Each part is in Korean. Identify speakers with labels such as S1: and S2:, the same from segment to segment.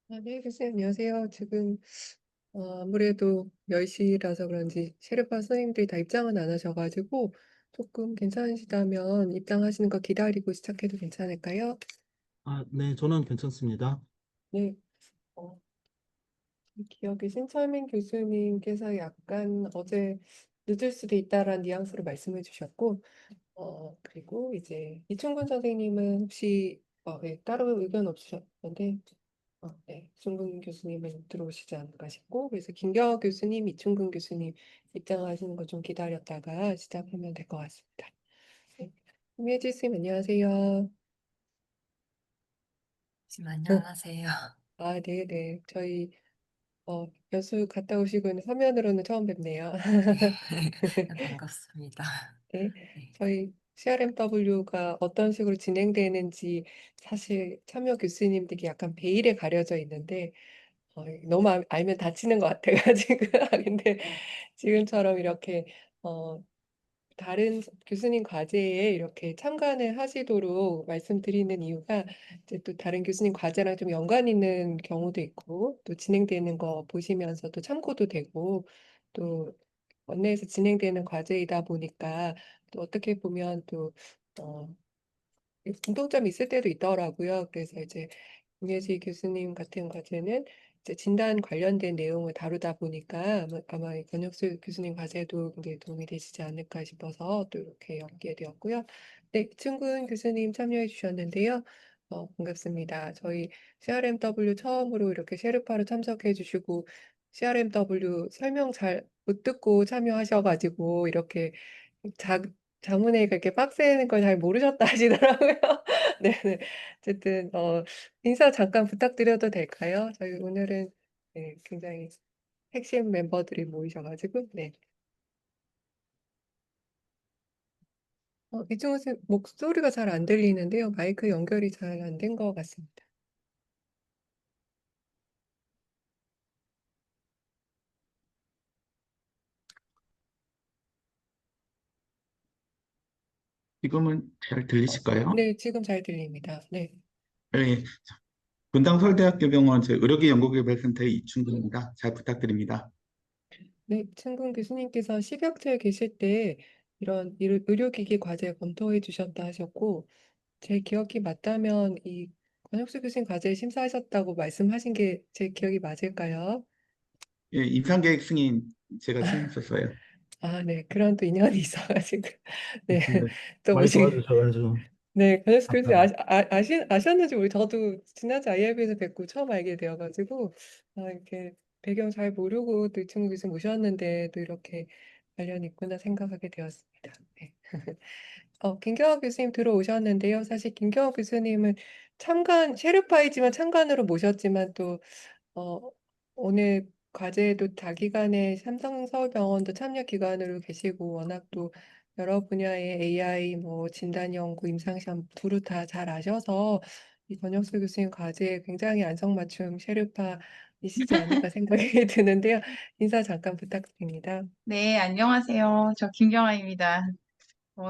S1: 네, 교수님, 안녕하세요. 지금, 아무래도 10시라서 그런지 셰르파 선생님들이 다 입장은 안 하셔가지고 조금 괜찮으시다면 입장하시는 거 기다리고 시작해도 괜찮을까요?
S2: 네, 저는 괜찮습니다.
S1: 네, 어, 기억에 신철민 교수님께서 약간 어제 늦을 수도 있다라는 뉘앙스로 말씀해 주셨고, 그리고 이제 이충근 선생님은 혹시 네, 따로 의견 없으셨는데, 네, 이충근 교수님은 들어오시지 않을까 싶고, 그래서 김경호 교수님, 이충근 교수님 입장하시는 거 좀 기다렸다가 시작하면 될 것 같습니다. 네. 김혜지 선생님, 안녕하세요.
S3: 안녕하세요.
S1: 네네. 저희, 여수 갔다 오시고는 화면으로는 처음 뵙네요.
S3: 반갑습니다.
S1: 네,
S3: 네.
S1: 저희 CRMW가 어떤 식으로 진행되는지 사실 참여 교수님들이 약간 베일에 가려져 있는데, 너무 알면 다치는 것 같아가지고. 근데 지금처럼 이렇게 어, 다른 교수님 과제에 이렇게 참관을 하시도록 말씀드리는 이유가 이제 또 다른 교수님 과제랑 좀 연관 있는 경우도 있고 또 진행되는 거 보시면서 또 참고도 되고 또 원내에서 진행되는 과제이다 보니까 또 어떻게 보면 또 어, 공통점이 있을 때도 있더라고요. 그래서 이제 김예지 교수님 같은 과제는 이제 진단 관련된 내용을 다루다 보니까 아마 이 권혁수 교수님 과제도 굉장히 도움이 되시지 않을까 싶어서 또 이렇게 연기게 되었고요. 네, 이충근 교수님 참여해 주셨는데요. 반갑습니다. 저희 CRMW 처음으로 이렇게 셰르파로 참석해 주시고 CRMW 설명 잘 못 듣고 참여하셔가지고 이렇게 자, 자문회가 이렇게 빡세는 걸 잘 모르셨다 하시더라고요. 네네. 어쨌든, 인사 잠깐 부탁드려도 될까요? 저희 오늘은 네, 굉장히 핵심 멤버들이 모이셔가지고, 네. 이중훈 씨 목소리가 잘 안 들리는데요. 마이크 연결이 잘 안 된 것 같습니다.
S2: 지금은 잘 들리실까요?
S1: 네, 지금 잘 들립니다. 네.
S2: 네, 분당서울대학교 병원 의료기 연구개발센터의 이충근입니다. 잘 부탁드립니다.
S1: 네, 친구 교수님께서 식약처에 계실 때 이런 의료기기 과제 검토해 주셨다 하셨고, 제 기억이 맞다면 이 권혁수 교수님 과제 심사하셨다고 말씀하신 게 제 기억이 맞을까요?
S2: 예, 임상계획 승인 제가 신했었어요.
S1: 네. 그런 또 인연이 있어가지고. 네.
S4: 네,
S1: 또
S4: 많이
S1: 오시,
S4: 도와주셔가지고
S1: 네. 권혁수 교수님
S4: 감사합니다.
S1: 아셨는지 우리 저도 지난주 IRB에서 뵙고 처음 알게 되어가지고, 이렇게 배경 잘 모르고 또 이 친구 교수님 모셨는데 또 이렇게 관련이 있구나 생각하게 되었습니다. 네. 김경호 교수님 들어오셨는데요. 사실 김경호 교수님은 셰르파이지만 참관으로 모셨지만 또 어, 오늘 과제에도 다기관의 삼성서울병원도 참여 기관으로 계시고 워낙 또 여러 분야의 AI 뭐 진단 연구, 임상시험 두루 다 잘 아셔서 이 권혁수 교수님 과제에 굉장히 안성맞춤 셰르파이시지 않을까 생각이 드는데요. 인사 잠깐 부탁드립니다.
S5: 네, 안녕하세요. 저 김경아입니다.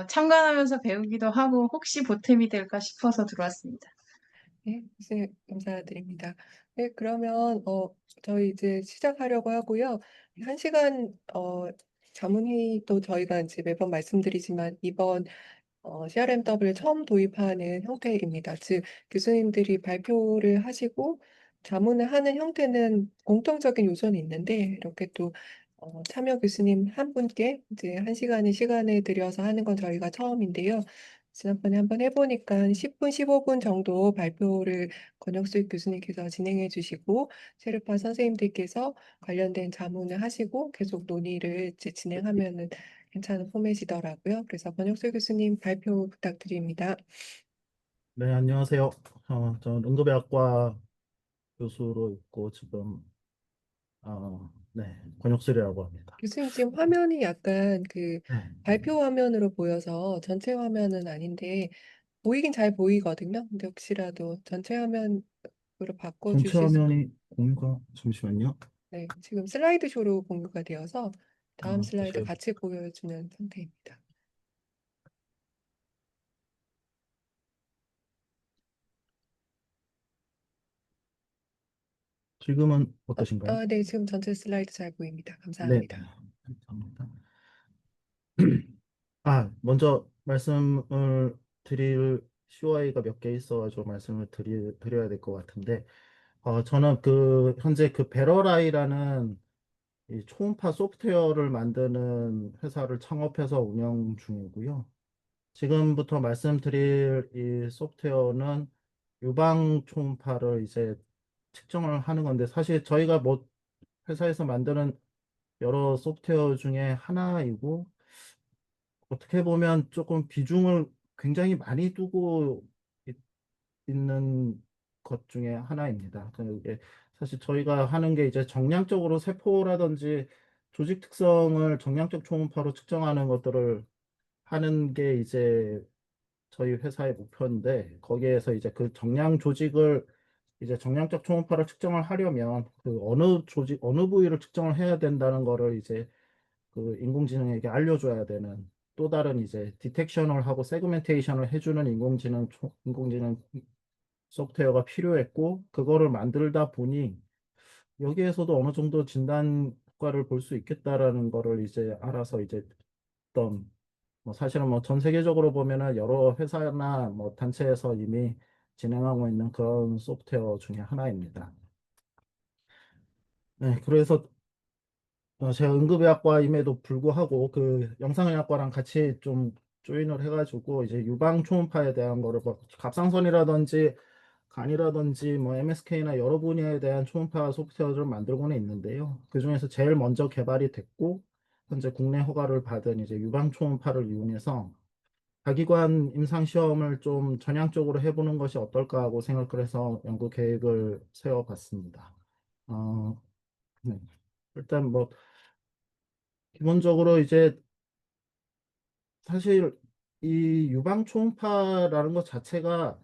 S5: 참관하면서 배우기도 하고 혹시 보탬이 될까 싶어서 들어왔습니다.
S1: 네, 교수님 감사드립니다. 네, 그러면 저희 이제 시작하려고 하고요. 1시간 자문회의도 저희가 이제 매번 말씀드리지만 이번 CRMW 처음 도입하는 형태입니다. 즉, 교수님들이 발표를 하시고 자문을 하는 형태는 공통적인 요소는 있는데 이렇게 또 참여 교수님 한 분께 이제 1시간의 시간을 들여서 하는 건 저희가 처음인데요. 지난번에 한번 해보니까 10분, 15분 정도 발표를 권혁수 교수님께서 진행해 주시고 셰르파 선생님들께서 관련된 자문을 하시고 계속 논의를 이제 진행하면은 괜찮은 포맷이더라고요. 그래서 권혁수 교수님 발표 부탁드립니다.
S4: 네, 안녕하세요. 저는 응급의학과 교수로 있고 지금 네, 권혁술이라고 합니다.
S1: 교수님 지금 화면이 약간 그
S4: 네,
S1: 발표 화면으로 보여서 전체 화면은 아닌데 보이긴 잘 보이거든요. 근데 혹시라도 전체 화면으로
S4: 전체
S1: 바꿔주실 수,
S4: 화면이 공유가 잠시만요.
S1: 네, 지금 슬라이드 쇼로 공유가 되어서 다음
S4: 다시
S1: 슬라이드 같이 보여주는 상태입니다.
S4: 지금은 어떠신가요?
S1: 네, 지금 전체 슬라이드 잘 보입니다.
S4: 네,
S1: 감사합니다.
S4: 감사합니다. 먼저 말씀을 드릴 COI가 몇 개 있어가지고 말씀을 드려야 될 것 같은데, 저는 현재 베러라이라는 이 초음파 소프트웨어를 만드는 회사를 창업해서 운영 중이고요. 지금부터 말씀드릴 이 소프트웨어는 유방 초음파를 이제 측정을 하는 건데, 사실 저희가 뭐 회사에서 만드는 여러 소프트웨어 중에 하나이고, 어떻게 보면 조금 비중을 굉장히 많이 두고 있는 것 중에 하나입니다. 이게 사실 저희가 하는 게 이제 정량적으로 세포라든지 조직 특성을 정량적 초음파로 측정하는 것들을 하는 게 이제 저희 회사의 목표인데, 거기에서 이제 그 정량 조직을 이제 정량적 초음파를 측정을 하려면 그 어느 조직 어느 부위를 측정을 해야 된다는 거를 이제 그 인공지능에게 알려줘야 되는, 또 다른 이제 디텍션을 하고 세그멘테이션을 해주는 인공지능 소프트웨어가 필요했고, 그거를 만들다 보니 여기에서도 어느 정도 진단 효과를 볼 수 있겠다라는 거를 이제 알아서 이제 어떤, 뭐 사실은 뭐 전 세계적으로 보면은 여러 회사나 뭐 단체에서 이미 진행하고 있는 그런 소프트웨어 중에 하나입니다. 네, 그래서 제가 응급의학과임에도 불구하고 그 영상의학과랑 같이 좀 조인을 해가지고 이제 유방 초음파에 대한 거를 뭐 갑상선이라든지 간이라든지 뭐 MSK나 여러 분야에 대한 초음파 소프트웨어를 만들고는 있는데요. 그중에서 제일 먼저 개발이 됐고 현재 국내 허가를 받은 이제 유방 초음파를 이용해서 자기관 임상 시험을 좀 전향적으로 해보는 것이 어떨까 하고 생각을 해서 연구 계획을 세워봤습니다. 어, 네. 일단 뭐 기본적으로 이제 사실 이 유방 초음파라는 것 자체가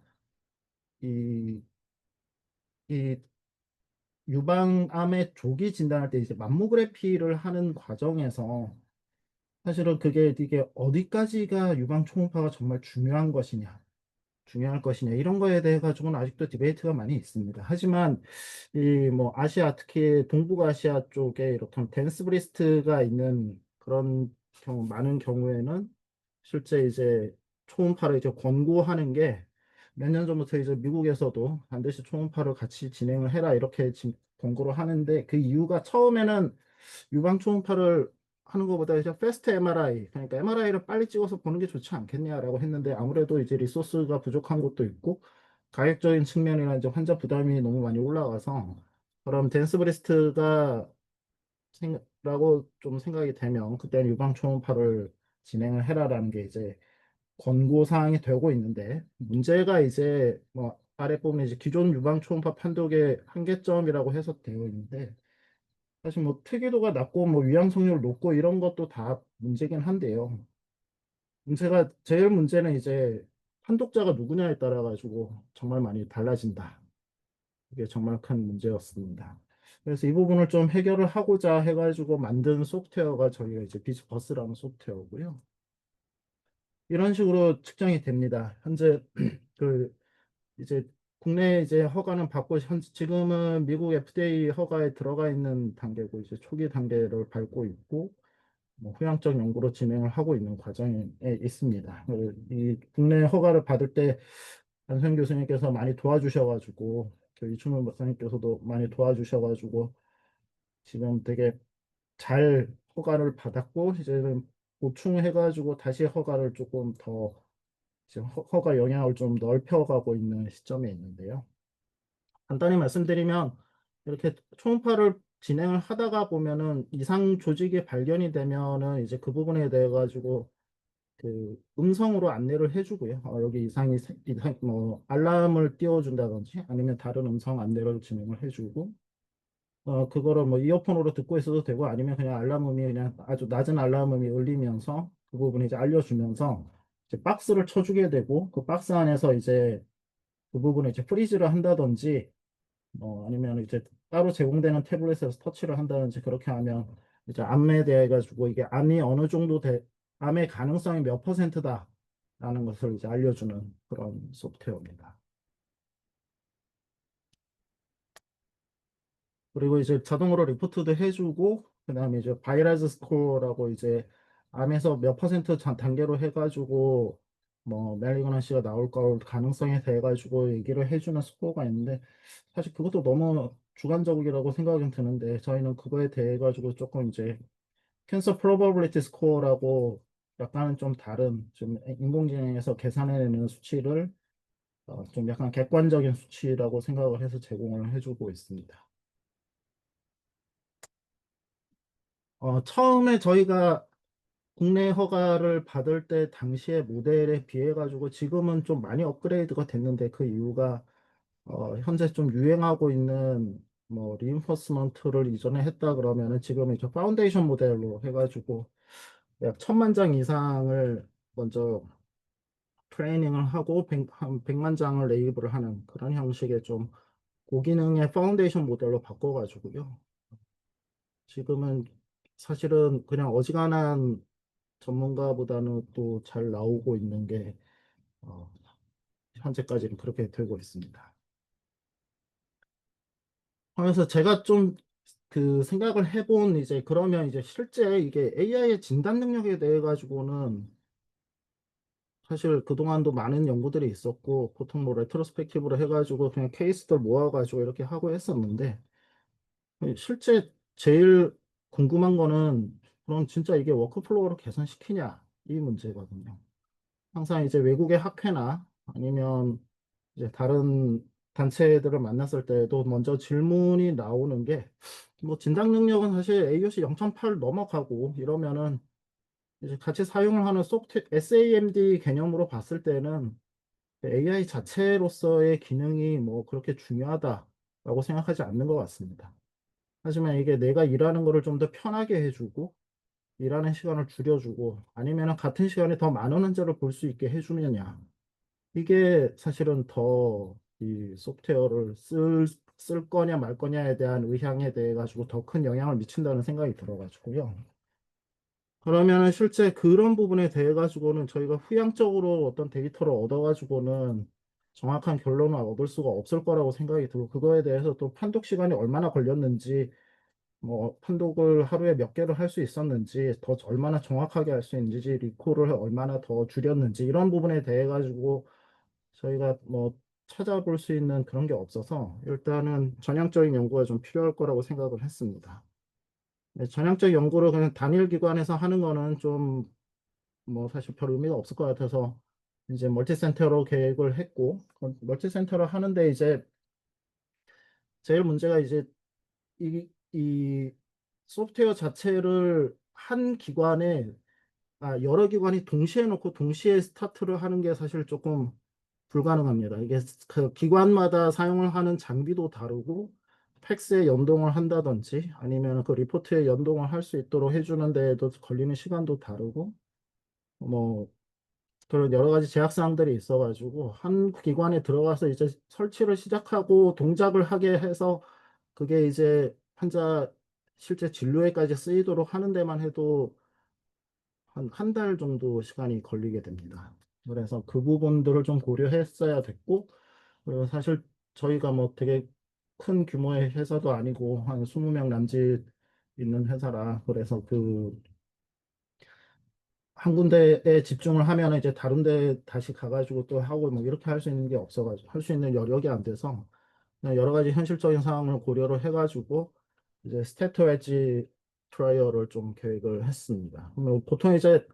S4: 이, 이 유방암의 조기 진단할 때 이제 맘모그래피를 하는 과정에서 사실은 그게 이게 어디까지가 유방 초음파가 정말 중요할 것이냐 이런 거에 대해 가지고는 아직도 디베이트가 많이 있습니다. 하지만 이 뭐 아시아, 특히 동북아시아 쪽에 이렇게 댄스 브리스트가 있는 그런 경우, 많은 경우에는 실제 이제 초음파를 이제 권고하는 게 몇 년 전부터 이제 미국에서도 반드시 초음파를 같이 진행을 해라 이렇게 권고를 하는데, 그 이유가 처음에는 유방 초음파를 하는 것보다 이제 패스트 MRI, 그러니까 MRI를 빨리 찍어서 보는 게 좋지 않겠냐라고 했는데, 아무래도 이제 리소스가 부족한 것도 있고 가격적인 측면이나 이제 환자 부담이 너무 많이 올라가서 그럼 댄스 브레스트가 라고 좀 생각이 되면 그때는 유방 초음파를 진행을 해라라는 게 이제 권고 사항이 되고 있는데, 문제가 이제 뭐 아래 부분에 이제 기존 유방 초음파 판독의 한계점이라고 해서 되어 있는데, 사실 뭐 특이도가 낮고 뭐 위험 성률 높고 이런 것도 다 문제긴 한데요. 제일 문제는 이제 판독자가 누구냐에 따라 가지고 정말 많이 달라진다. 이게 정말 큰 문제였습니다. 그래서 이 부분을 좀 해결을 하고자 해가지고 만든 소프트웨어가 저희가 이제 비즈버스라는 소프트웨어고요. 이런 식으로 측정이 됩니다. 현재 그 이제 국내 이제 허가는 받고 지금은 미국 FDA 허가에 들어가 있는 단계고 이제 초기 단계를 밟고 있고 뭐 후향적 연구로 진행을 하고 있는 과정에 있습니다. 이 국내 허가를 받을 때 안소영 교수님께서 많이 도와주셔가지고 이춘훈 박사님께서도 많이 도와주셔가지고 지금 되게 잘 허가를 받았고, 이제는 보충해가지고 다시 허가를 조금 더 이제 허가 영향을 좀 넓혀가고 있는 시점에 있는데요. 간단히 말씀드리면 이렇게 초음파를 진행을 하다가 보면은 이상 조직이 발견이 되면은 이제 그 부분에 대해 가지고 그 음성으로 안내를 해주고요. 여기 이상 뭐 알람을 띄워준다든지 아니면 다른 음성 안내를 진행을 해주고, 그거를 뭐 이어폰으로 듣고 있어도 되고 아니면 그냥 알람음이 그냥 아주 낮은 알람음이 울리면서 그 부분을 이제 알려주면서 이제 박스를 쳐주게 되고, 그 박스 안에서 이제 그 부분을 이제 프리즈를 한다든지 아니면 이제 따로 제공되는 태블릿에서 터치를 한다든지 그렇게 하면 이제 암에 대해 가지고 이게 암의 가능성이 몇 %다라는 것을 이제 알려주는 그런 소프트웨어입니다. 그리고 이제 자동으로 리포트도 해주고, 그다음에 이제 바이러스 스코어라고 이제 암에서 몇 퍼센트 단계로 해가지고 뭐 멜리그넌시가 나올 걸 가능성에 대해 가지고 얘기를 해주는 스코어가 있는데, 사실 그것도 너무 주관적이라고 생각이 드는데, 저희는 그거에 대해 가지고 조금 이제 캔서 프로버빌리티 스코어라고 약간은 좀 다른, 좀 인공지능에서 계산해내는 수치를 좀 약간 객관적인 수치라고 생각을 해서 제공을 해주고 있습니다. 처음에 저희가 국내 허가를 받을 때 당시의 모델에 비해 가지고 지금은 좀 많이 업그레이드가 됐는데, 그 이유가 현재 좀 유행하고 있는 뭐 리인포스먼트를 이전에 했다 그러면은 지금 이제 파운데이션 모델로 해가지고 약 1,000만 장 이상을 먼저 트레이닝을 하고 한 100만 장을 레이블을 하는 그런 형식의 좀 고기능의 파운데이션 모델로 바꿔가지고요. 지금은 사실은 그냥 어지간한 전문가보다는 또 잘 나오고 있는 게 어, 현재까지는 그렇게 되고 있습니다. 그래서 제가 좀 그 생각을 해본, 이제 그러면 이제 실제 이게 AI의 진단 능력에 대해 가지고는 사실 그동안도 많은 연구들이 있었고, 보통 뭐 레트로스펙티브로 해가지고 그냥 케이스들 모아가지고 이렇게 하고 했었는데, 실제 제일 궁금한 거는 그럼 진짜 이게 워크플로우를 개선시키냐, 이 문제거든요. 항상 이제 외국의 학회나 아니면 이제 다른 단체들을 만났을 때도 먼저 질문이 나오는 게, 뭐 진단 능력은 사실 AUC 0.8 넘어가고 이러면은 이제 같이 사용을 하는 소프트 SAMD 개념으로 봤을 때는 AI 자체로서의 기능이 뭐 그렇게 중요하다라고 생각하지 않는 것 같습니다. 하지만 이게 내가 일하는 거를 좀 더 편하게 해주고, 일하는 시간을 줄여주고, 아니면 같은 시간에 더 많은 환자를 볼 수 있게 해주느냐, 이게 사실은 더 이 소프트웨어를 쓸 거냐 말 거냐에 대한 의향에 대해 가지고 더 큰 영향을 미친다는 생각이 들어가지고요. 그러면은 실제 그런 부분에 대해 가지고는 저희가 후향적으로 어떤 데이터를 얻어 가지고는 정확한 결론을 얻을 수가 없을 거라고 생각이 들고, 그거에 대해서 또 판독 시간이 얼마나 걸렸는지, 뭐 판독을 하루에 몇 개를 할 수 있었는지, 더 얼마나 정확하게 할 수 있는지, 리콜을 얼마나 더 줄였는지, 이런 부분에 대해 가지고 저희가 뭐 찾아볼 수 있는 그런 게 없어서 일단은 전향적인 연구가 좀 필요할 거라고 생각을 했습니다. 네, 전향적 연구를 그냥 단일 기관에서 하는 거는 좀 뭐 사실 별 의미가 없을 것 같아서 이제 멀티센터로 계획을 했고, 멀티센터로 하는데 이제 제일 문제가 이제 이 소프트웨어 자체를 한 기관에, 여러 기관이 동시에 놓고 동시에 스타트를 하는 게 사실 조금 불가능합니다. 이게 그 기관마다 사용을 하는 장비도 다르고, 팩스에 연동을 한다든지 아니면 그 리포트에 연동을 할 수 있도록 해주는 데에도 걸리는 시간도 다르고, 뭐 그런 여러 가지 제약 사항들이 있어가지고 한 기관에 들어가서 이제 설치를 시작하고 동작을 하게 해서 그게 이제 환자 실제 진료에까지 쓰이도록 하는 데만 해도 한 달 정도 시간이 걸리게 됩니다. 그래서 그 부분들을 좀 고려했어야 됐고, 그리고 사실 저희가 뭐 되게 큰 규모의 회사도 아니고 한 20명 남짓 있는 회사라, 그래서 그 한 군데에 집중을 하면 이제 다른 데 다시 가가지고 또 하고 뭐 이렇게 할 수 있는 게 없어가지고, 할 수 있는 여력이 안 돼서 그냥 여러 가지 현실적인 상황을 고려를 해가지고 이제 스태터 웨지 트라이얼을 좀 계획을 했습니다. 그러면 보통 이제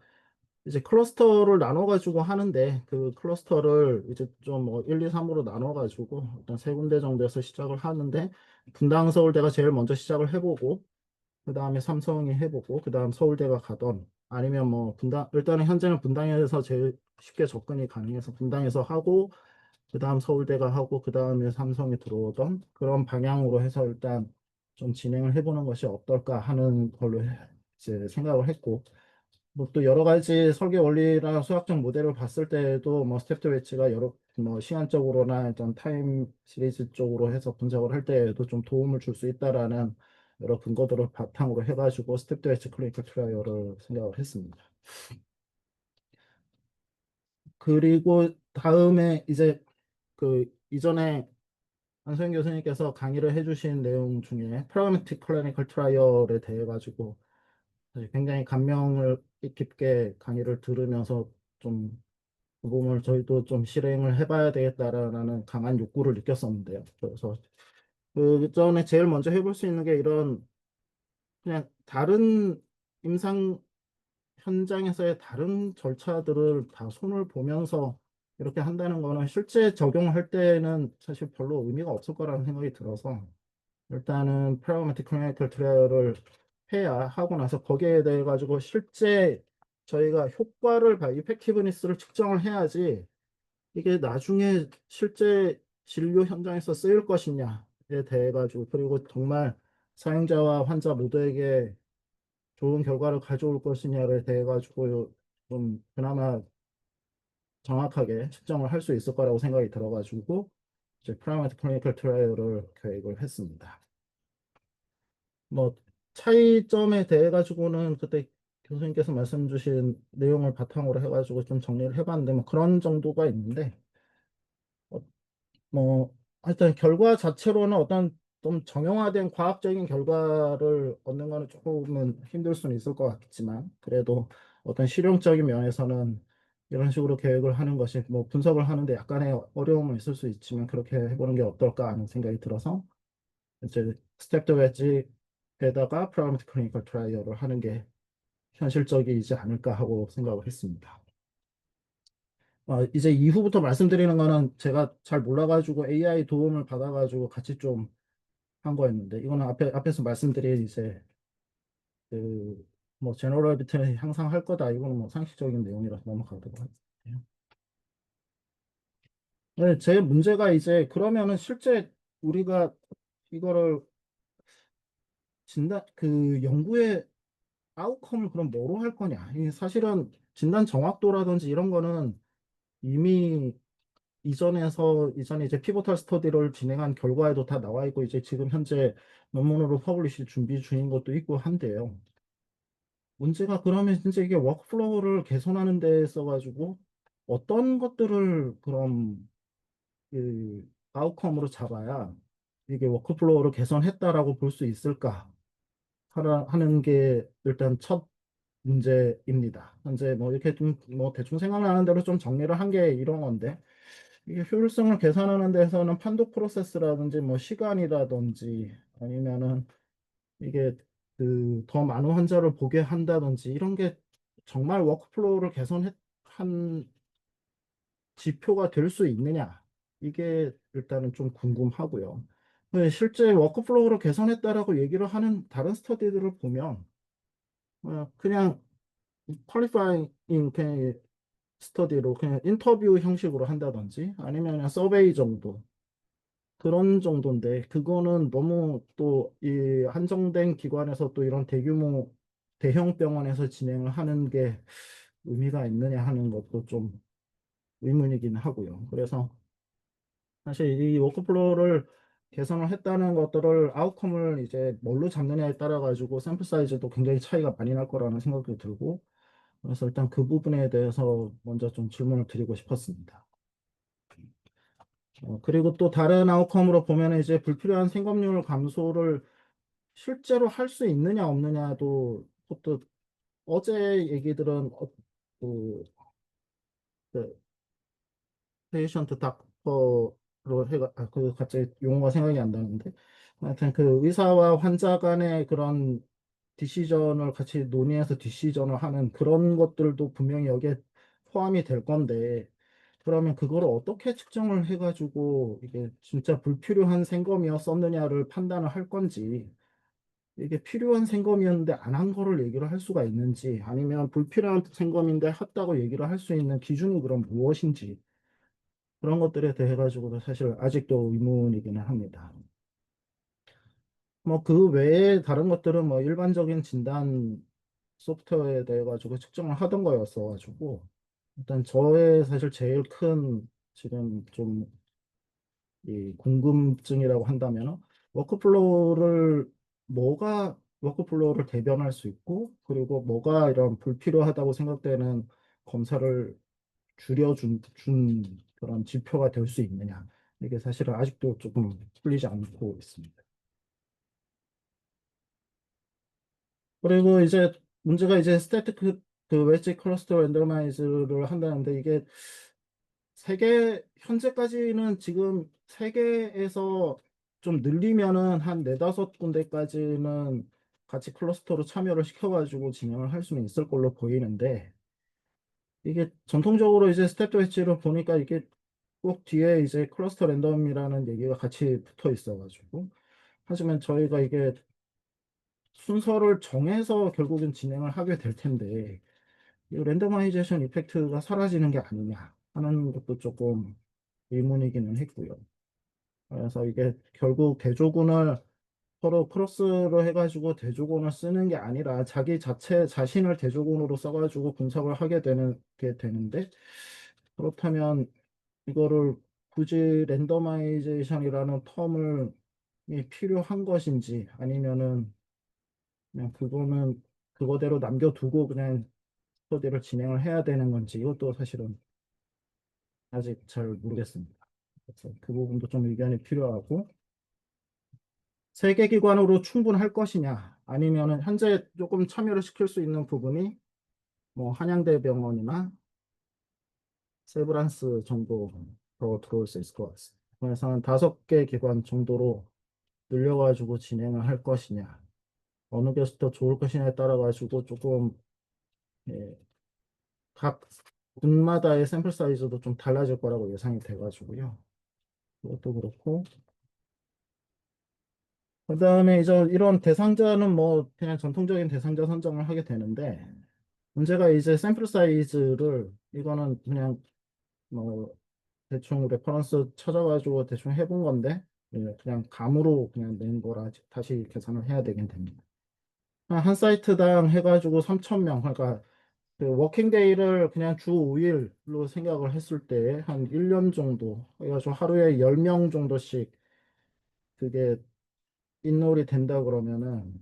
S4: 클러스터를 나눠가지고 하는데, 그 클러스터를 이제 좀 뭐 1, 2, 3으로 나눠가지고 일단 세 군데 정도에서 시작을 하는데, 분당 서울대가 제일 먼저 시작을 해보고, 그 다음에 삼성이 해보고, 그 다음 서울대가 가던, 아니면 뭐 분당, 일단은 현재는 분당에서 제일 쉽게 접근이 가능해서 분당에서 하고, 그 다음 서울대가 하고, 그 다음에 삼성이 들어오던 그런 방향으로 해서 일단 좀 진행을 해보는 것이 어떨까 하는 걸로 이제 생각을 했고, 뭐 또 여러 가지 설계 원리나 수학적 모델을 봤을 때에도 뭐 스텝드 웨치가 여러 뭐 시간적으로나 어떤 타임 시리즈 쪽으로 해서 분석을 할 때에도 좀 도움을 줄 수 있다라는 여러 근거들을 바탕으로 해가지고 스텝드 웨치 클리니컬 트라이얼을 생각을 했습니다. 그리고 다음에 이제 그 이전에 안소영 교수님께서 강의를 해주신 내용 중에 프라그매틱 클리니컬 트라이얼에 대해 가지고 사실 굉장히 감명을 깊게 강의를 들으면서 좀 그 부분을 저희도 좀 실행을 해봐야 되겠다라는 강한 욕구를 느꼈었는데요. 그래서 그 전에 제일 먼저 해볼 수 있는 게 이런 그냥 다른 임상 현장에서의 다른 절차들을 다 손을 보면서 이렇게 한다는 거는 실제 적용할 때는 사실 별로 의미가 없을 거라는 생각이 들어서 일단은 프라그매틱 클리니컬 트라이얼을 해야 하고 나서 거기에 대해 가지고 실제 저희가 효과를 이펙티브니스를 측정을 해야지 이게 나중에 실제 진료 현장에서 쓰일 것이냐에 대해 가지고 그리고 정말 사용자와 환자 모두에게 좋은 결과를 가져올 것이냐에 대해 가지고 좀 그나마 정확하게 측정을 할 수 있을 거라고 생각이 들어가지고 이제 프라이머리 클리니컬 트라이얼을 계획을 했습니다. 뭐 차이점에 대해 가지고는 그때 교수님께서 말씀 주신 내용을 바탕으로 해가지고 좀 정리를 해봤는데 뭐 그런 정도가 있는데 어, 뭐 하여튼 결과 자체로는 어떤 좀 정형화된 과학적인 결과를 얻는 거는 조금은 힘들 수는 있을 것 같지만 그래도 어떤 실용적인 면에서는 이런 식으로 계획을 하는 것이 뭐 분석을 하는데 약간의 어려움은 있을 수 있지만 그렇게 해보는 게 어떨까 하는 생각이 들어서 이제 스텝드 웨지에다가 프라그매틱 클리니컬 트라이얼을 하는 게 현실적이지 않을까 하고 생각을 했습니다. 이제 이후부터 말씀드리는 거는 제가 잘 몰라가지고 AI 도움을 받아가지고 같이 좀 한 거였는데, 이거는 앞에서 말씀드린 이제 그 뭐 제너럴 비트는 향상할 거다. 이거는 뭐 상식적인 내용이라서 넘어가도록 할게요. 네, 제 문제가 이제 그러면은 실제 우리가 이거를 진단 그 연구의 아웃컴을 그럼 뭐로 할 거냐? 이게 사실은 진단 정확도라든지 이런 거는 이미 이전에 이제 피보탈 스터디를 진행한 결과에도 다 나와 있고 이제 지금 현재 논문으로 퍼블리시 준비 중인 것도 있고 한데요. 문제가 그러면 진짜 이게 워크플로우를 개선하는 데 써가지고 어떤 것들을 그럼 그 아웃컴으로 잡아야 이게 워크플로우를 개선했다라고 볼 수 있을까 하는 게 일단 첫 문제입니다. 현재 뭐 이렇게 좀 뭐 대충 생각나는 대로 좀 정리를 한 게 이런 건데 이게 효율성을 계산하는 데서는 판독 프로세스라든지 뭐 시간이라든지 아니면은 이게 그 더 많은 환자를 보게 한다든지 이런 게 정말 워크플로우를 개선한 지표가 될 수 있느냐 이게 일단은 좀 궁금하고요. 실제 워크플로우를 개선했다라고 얘기를 하는 다른 스터디들을 보면 그냥 퀄리파잉 그냥 스터디로 그냥 인터뷰 형식으로 한다든지 아니면 그냥 서베이 정도 그런 정도인데 그거는 너무 또 이 한정된 기관에서 또 이런 대규모 대형 병원에서 진행을 하는 게 의미가 있느냐 하는 것도 좀 의문이긴 하고요. 그래서 사실 이 워크플로우를 개선을 했다는 것들을 아웃컴을 이제 뭘로 잡느냐에 따라 가지고 샘플 사이즈도 굉장히 차이가 많이 날 거라는 생각이 들고 그래서 일단 그 부분에 대해서 먼저 좀 질문을 드리고 싶었습니다. 그리고 또 다른 아웃컴으로 보면 이제 불필요한 생검률 감소를 실제로 할 수 있느냐 없느냐도 또 어제 얘기들은 그, 그 페이션트 닥터로 해가 그 갑자기 용어가 생각이 안 나는데 하여튼 그 의사와 환자 간의 그런 디시전을 같이 논의해서 디시전을 하는 그런 것들도 분명히 여기에 포함이 될 건데 그러면 그거를 어떻게 측정을 해가지고 이게 진짜 불필요한 생검이었었느냐를 판단을 할 건지 이게 필요한 생검이었는데 안 한 거를 얘기를 할 수가 있는지 아니면 불필요한 생검인데 했다고 얘기를 할 수 있는 기준이 그럼 무엇인지 그런 것들에 대해 가지고도 사실 아직도 의문이기는 합니다. 뭐 그 외에 다른 것들은 뭐 일반적인 진단 소프트웨어에 대해 가지고 측정을 하던 거였어 가지고 일단 저의 사실 제일 큰 지금 좀 이 궁금증이라고 한다면 워크플로우를 대변할 수 있고 그리고 뭐가 이런 불필요하다고 생각되는 검사를 준 그런 지표가 될 수 있느냐 이게 사실은 아직도 조금 풀리지 않고 있습니다. 그리고 이제 문제가 이제 스태틱 그 웨지 클러스터 랜더마이즈를 한다는데 이게 현재까지는 지금 세계에서 좀 늘리면은 한 네다섯 군데까지는 같이 클러스터로 참여를 시켜가지고 진행을 할 수는 있을 걸로 보이는데 이게 전통적으로 이제 스텝 웨지를 보니까 이게 꼭 뒤에 이제 클러스터 랜덤이라는 얘기가 같이 붙어 있어가지고 하지만 저희가 이게 순서를 정해서 결국은 진행을 하게 될 텐데 이 랜더마이제이션 이펙트가 사라지는 게 아니냐 하는 것도 조금 의문이기는 했고요. 그래서 이게 결국 대조군을 서로 크로스로 해가지고 대조군을 쓰는 게 아니라 자기 자신을 대조군으로 써가지고 분석을 하게 게 되는데 그렇다면 이거를 굳이 랜더마이제이션이라는 텀을 이 필요한 것인지 아니면은 그냥 그거는 그거대로 남겨두고 그냥 스터디를 진행을 해야 되는 건지 이것도 사실은 아직 잘 모르겠습니다. 그래서 그 부분도 좀 의견이 필요하고 세계기관으로 충분할 것이냐 아니면은 현재 조금 참여를 시킬 수 있는 부분이 뭐 한양대병원이나 세브란스 정도 더 들어올 수 있을 것 같습니다. 그래서 한 5개 기관 정도로 늘려가지고 진행을 할 것이냐 어느 것이 더 좋을 것이냐에 따라 가지고 조금 예, 각 군마다의 샘플 사이즈도 좀 달라질 거라고 예상이 돼가지고요. 그것도 그렇고 그다음에 이제 이런 대상자는 뭐 그냥 전통적인 대상자 선정을 하게 되는데 문제가 이제 샘플 사이즈를 이거는 그냥 뭐 대충 레퍼런스 찾아가지고 대충 해본 건데 그냥 감으로 그냥 낸 거라 다시 계산을 해야 되긴 됩니다. 한 사이트당 해가지고 3,000명 그러니까 그 워킹데이를 그냥 주 5일로 생각을 했을 때 한 1년 정도 해가지고 하루에 10명 정도씩 그게 인롤이 된다 그러면은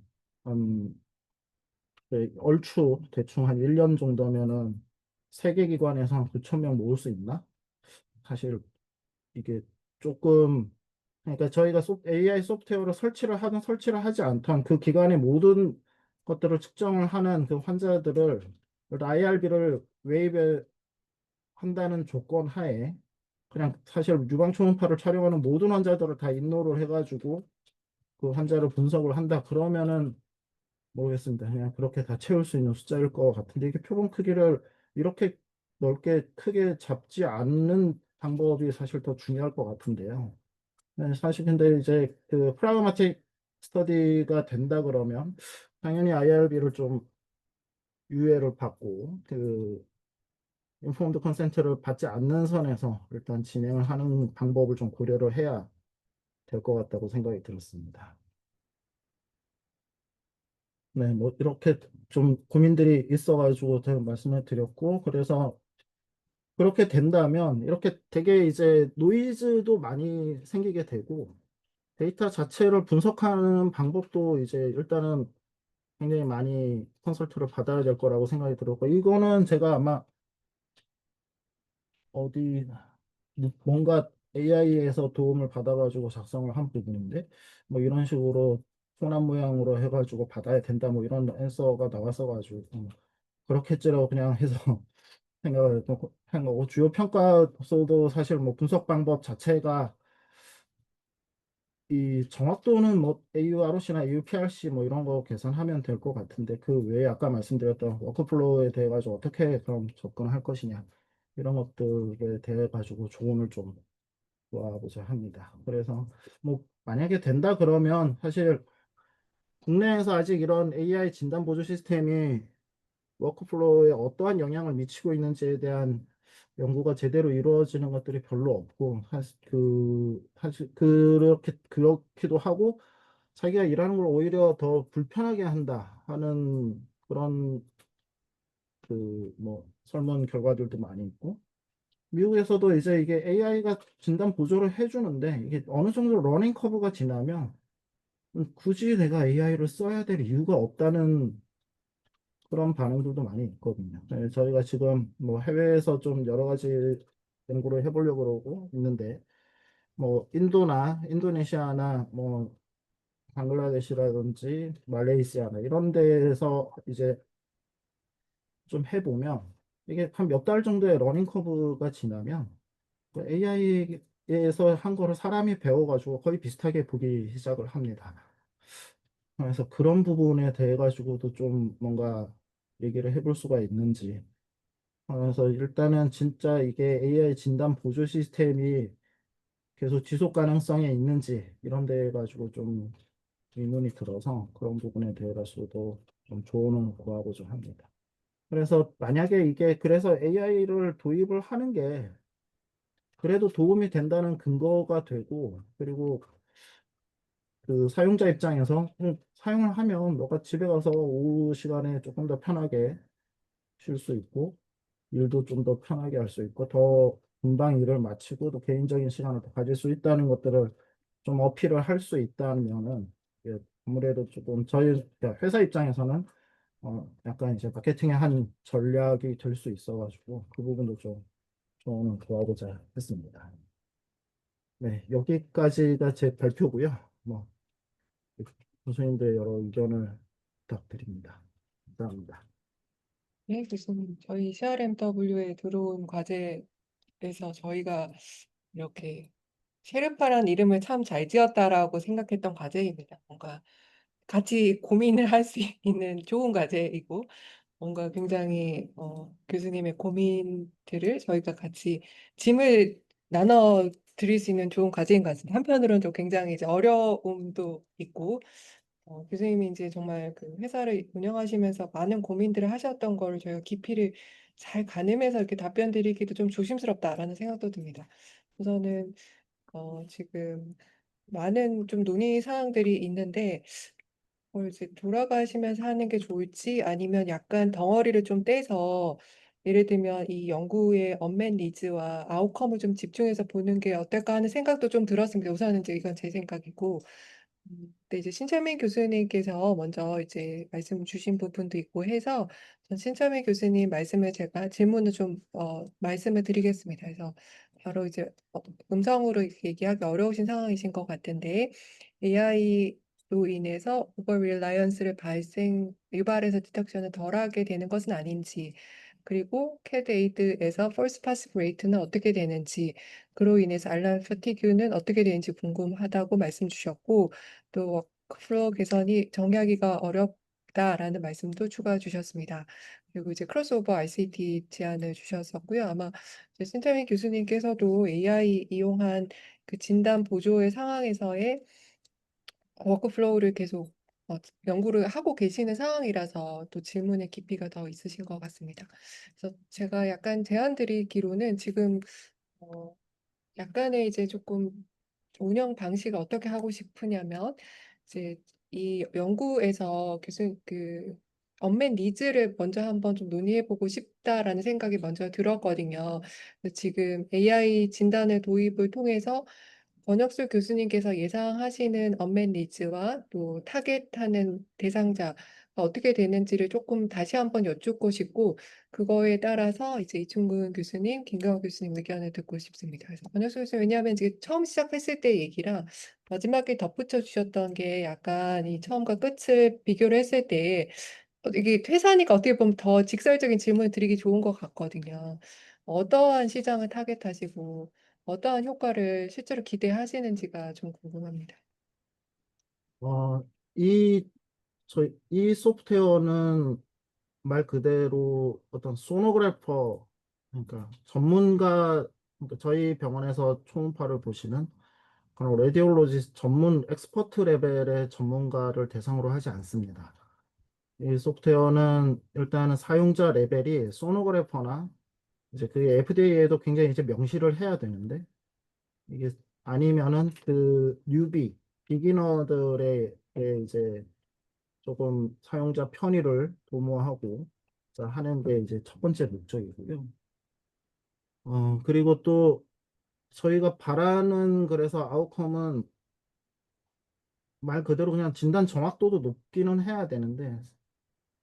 S4: 한 얼추 대충 한 1년 정도면은 세계 기관에서 한 9천 명 모을 수 있나? 사실 이게 조금 그러니까 저희가 AI 소프트웨어를 설치를 하지 않던 그 기관의 모든 것들을 측정을 하는 그 환자들을 IRB를 웨이브 한다는 조건 하에 그냥 사실 유방 초음파를 촬영하는 모든 환자들을 다 인로를 해가지고 그 환자를 분석을 한다 그러면은 모르겠습니다. 그냥 그렇게 다 채울 수 있는 숫자일 것 같은데 이게 표본 크기를 이렇게 넓게 크게 잡지 않는 방법이 사실 더 중요할 것 같은데요. 네, 사실 근데 이제 그 프라그마틱 스터디가 된다 그러면 당연히 IRB를 좀 유예를 받고 그 인포먼드 컨센트를 받지 않는 선에서 일단 진행을 하는 방법을 좀 고려를 해야 될 것 같다고 생각이 들었습니다. 네, 뭐 이렇게 좀 고민들이 있어가지고 제가 말씀을 드렸고 그래서 그렇게 된다면 이렇게 되게 이제 노이즈도 많이 생기게 되고 데이터 자체를 분석하는 방법도 이제 일단은 굉장히 많이 컨설트를 받아야 될 거라고 생각이 들었고 이거는 제가 아마 어디 뭔가 AI에서 도움을 받아가지고 작성을 한 부분인데 뭐 이런 식으로 소남 모양으로 해가지고 받아야 된다 뭐 이런 앤서가 나왔어가지고 그렇겠지라고 그냥 해서 생각을 한 거고 주요 평가서도 사실 뭐 분석 방법 자체가 이 정확도는 뭐 AUROC나 AUPRC 뭐 이런 거 계산하면 될 것 같은데 그 외에 아까 말씀드렸던 워크플로우에 대해 가지고 어떻게 그럼 접근할 것이냐 이런 것들에 대해 가지고 조언을 좀 구하고자 합니다. 그래서 뭐 만약에 된다 그러면 사실 국내에서 아직 이런 AI 진단 보조 시스템이 워크플로우에 어떠한 영향을 미치고 있는지에 대한 연구가 제대로 이루어지는 것들이 별로 없고 사실 그렇기도 하고 자기가 일하는 걸 오히려 더 불편하게 한다 하는 그런 그 뭐 설문 결과들도 많이 있고 미국에서도 이제 이게 AI가 진단 보조를 해주는데 이게 어느 정도 러닝 커브가 지나면 굳이 내가 AI를 써야 될 이유가 없다는 그런 반응들도 많이 있거든요. 네, 저희가 지금 뭐 해외에서 좀 여러 가지 연구를 해보려고 그러고 있는데 뭐 인도나 인도네시아나 뭐 방글라데시라든지 말레이시아나 이런 데에서 이제 좀 해보면 이게 한 몇 달 정도의 러닝 커브가 지나면 AI에서 한 거를 사람이 배워가지고 거의 비슷하게 보기 시작을 합니다. 그래서 그런 부분에 대해 가지고도 좀 뭔가 얘기를 해볼 수가 있는지. 그래서 일단은 진짜 이게 AI 진단 보조 시스템이 계속 지속 가능성이 있는지 이런 데 가지고 좀 의문이 들어서 그런 부분에 대해 가지고도 좀 조언을 구하고자 합니다. 그래서 만약에 이게 그래서 AI를 도입을 하는 게 그래도 도움이 된다는 근거가 되고 그리고 그 사용자 입장에서 사용을 하면 너가 집에 가서 오후 시간에 조금 더 편하게 쉴 수 있고 일도 좀 더 편하게 할 수 있고 더 금방 일을 마치고 또 개인적인 시간을 더 가질 수 있다는 것들을 좀 어필을 할 수 있다면은 예, 아무래도 조금 저희 회사 입장에서는 약간 이제 마케팅의 한 전략이 될 수 있어가지고 그 부분도 좀 조언을 구하고자 했습니다. 네, 여기까지가 제 발표고요. 뭐 교수님들 여러 의견을 부탁드립니다. 감사합니다.
S1: 네, 교수님. 저희 CRMW에 들어온 과제에서 저희가 이렇게 셰르파란 이름을 참 잘 지었다라고 생각했던 과제입니다. 뭔가 같이 고민을 할 수 있는 좋은 과제이고 뭔가 굉장히 교수님의 고민들을 저희가 같이 짐을 나눠 드릴 수 있는 좋은 과제인 것 같습니다. 한편으로는 좀 굉장히 이제 어려움도 있고 교수님이 이제 정말 그 회사를 운영하시면서 많은 고민들을 하셨던 거를 저희가 깊이를 잘 가늠해서 이렇게 답변 드리기도 좀 조심스럽다라는 생각도 듭니다. 우선은 지금 많은 좀 논의 사항들이 있는데 그걸 이제 돌아가시면서 하는 게 좋을지 아니면 약간 덩어리를 좀 떼서 예를 들면 이 연구의 언맷 니즈와 아웃컴을 좀 집중해서 보는 게 어떨까 하는 생각도 좀 들었습니다. 우선은 이제 이건 제 생각이고 근데 이제 신철민 교수님께서 먼저 이제 말씀 주신 부분도 있고 해서 전 신철민 교수님 말씀을 제가 질문을 좀 말씀을 드리겠습니다. 그래서 바로 이제 음성으로 이렇게 얘기하기 어려우신 상황이신 것 같은데 AI로 인해서 오버 릴라이언스를 유발해서 디텍션을 덜하게 되는 것은 아닌지 그리고 캐드 에이드에서 펄스 파스 레이트는 어떻게 되는지 그로 인해서 알람 패티규는 어떻게 되는지 궁금하다고 말씀 주셨고 또 워크플로우 개선이 정의하기가 어렵다라는 말씀도 추가해 주셨습니다. 그리고 이제 크로스오버 ICT 제안을 주셨었고요. 아마 이제 신태민 교수님께서도 AI 이용한 그 진단 보조의 상황에서의 워크플로우를 계속 연구를 하고 계시는 상황이라서 또 질문의 깊이가 더 있으신 것 같습니다. 그래서 제가 약간 제안 드리기로는 지금 어, 약간의 이제 조금 운영 방식을 어떻게 하고 싶으냐면 이제 이 연구에서 교수님 그 언맨 니즈를 먼저 한번 좀 논의해보고 싶다라는 생각이 먼저 들었거든요. 그래서 지금 AI 진단의 도입을 통해서 권혁수 교수님께서 예상하시는 언맨 니즈와 또 타겟하는 대상자가 어떻게 되는지를 조금 다시 한번 여쭙고 싶고 그거에 따라서 이제 이충근 교수님, 김경호 교수님 의견을 듣고 싶습니다. 그래서 권혁수 교수님 왜냐하면 이제 처음 시작했을 때 얘기랑 마지막에 덧붙여 주셨던 게 약간 이 처음과 끝을 비교를 했을 때 이게 회사니까 어떻게 보면 더 직설적인 질문을 드리기 좋은 것 같거든요. 어떠한 시장을 타겟하시고 어떠한 효과를 실제로 기대하시는지가 좀 궁금합니다.
S4: 어, 이, 이 소프트웨어는 말 그대로 어떤 소노그래퍼, 그러니까 전문가, 그러니까 저희 병원에서 초음파를 보시는 그런 레디올로지스트 전문 엑스퍼트 레벨의 전문가를 대상으로 하지 않습니다. 이 소프트웨어는 일단은 사용자 레벨이 소노그래퍼나 이제 그 FDA에도 굉장히 이제 명시를 해야 되는데 이게 아니면은 그 뉴비, 비기너들의 이제 조금 사용자 편의를 도모하고 자, 하는 게 이제 첫 번째 목적이고요. 그리고 또 저희가 바라는 그래서 아웃컴은 말 그대로 그냥 진단 정확도도 높기는 해야 되는데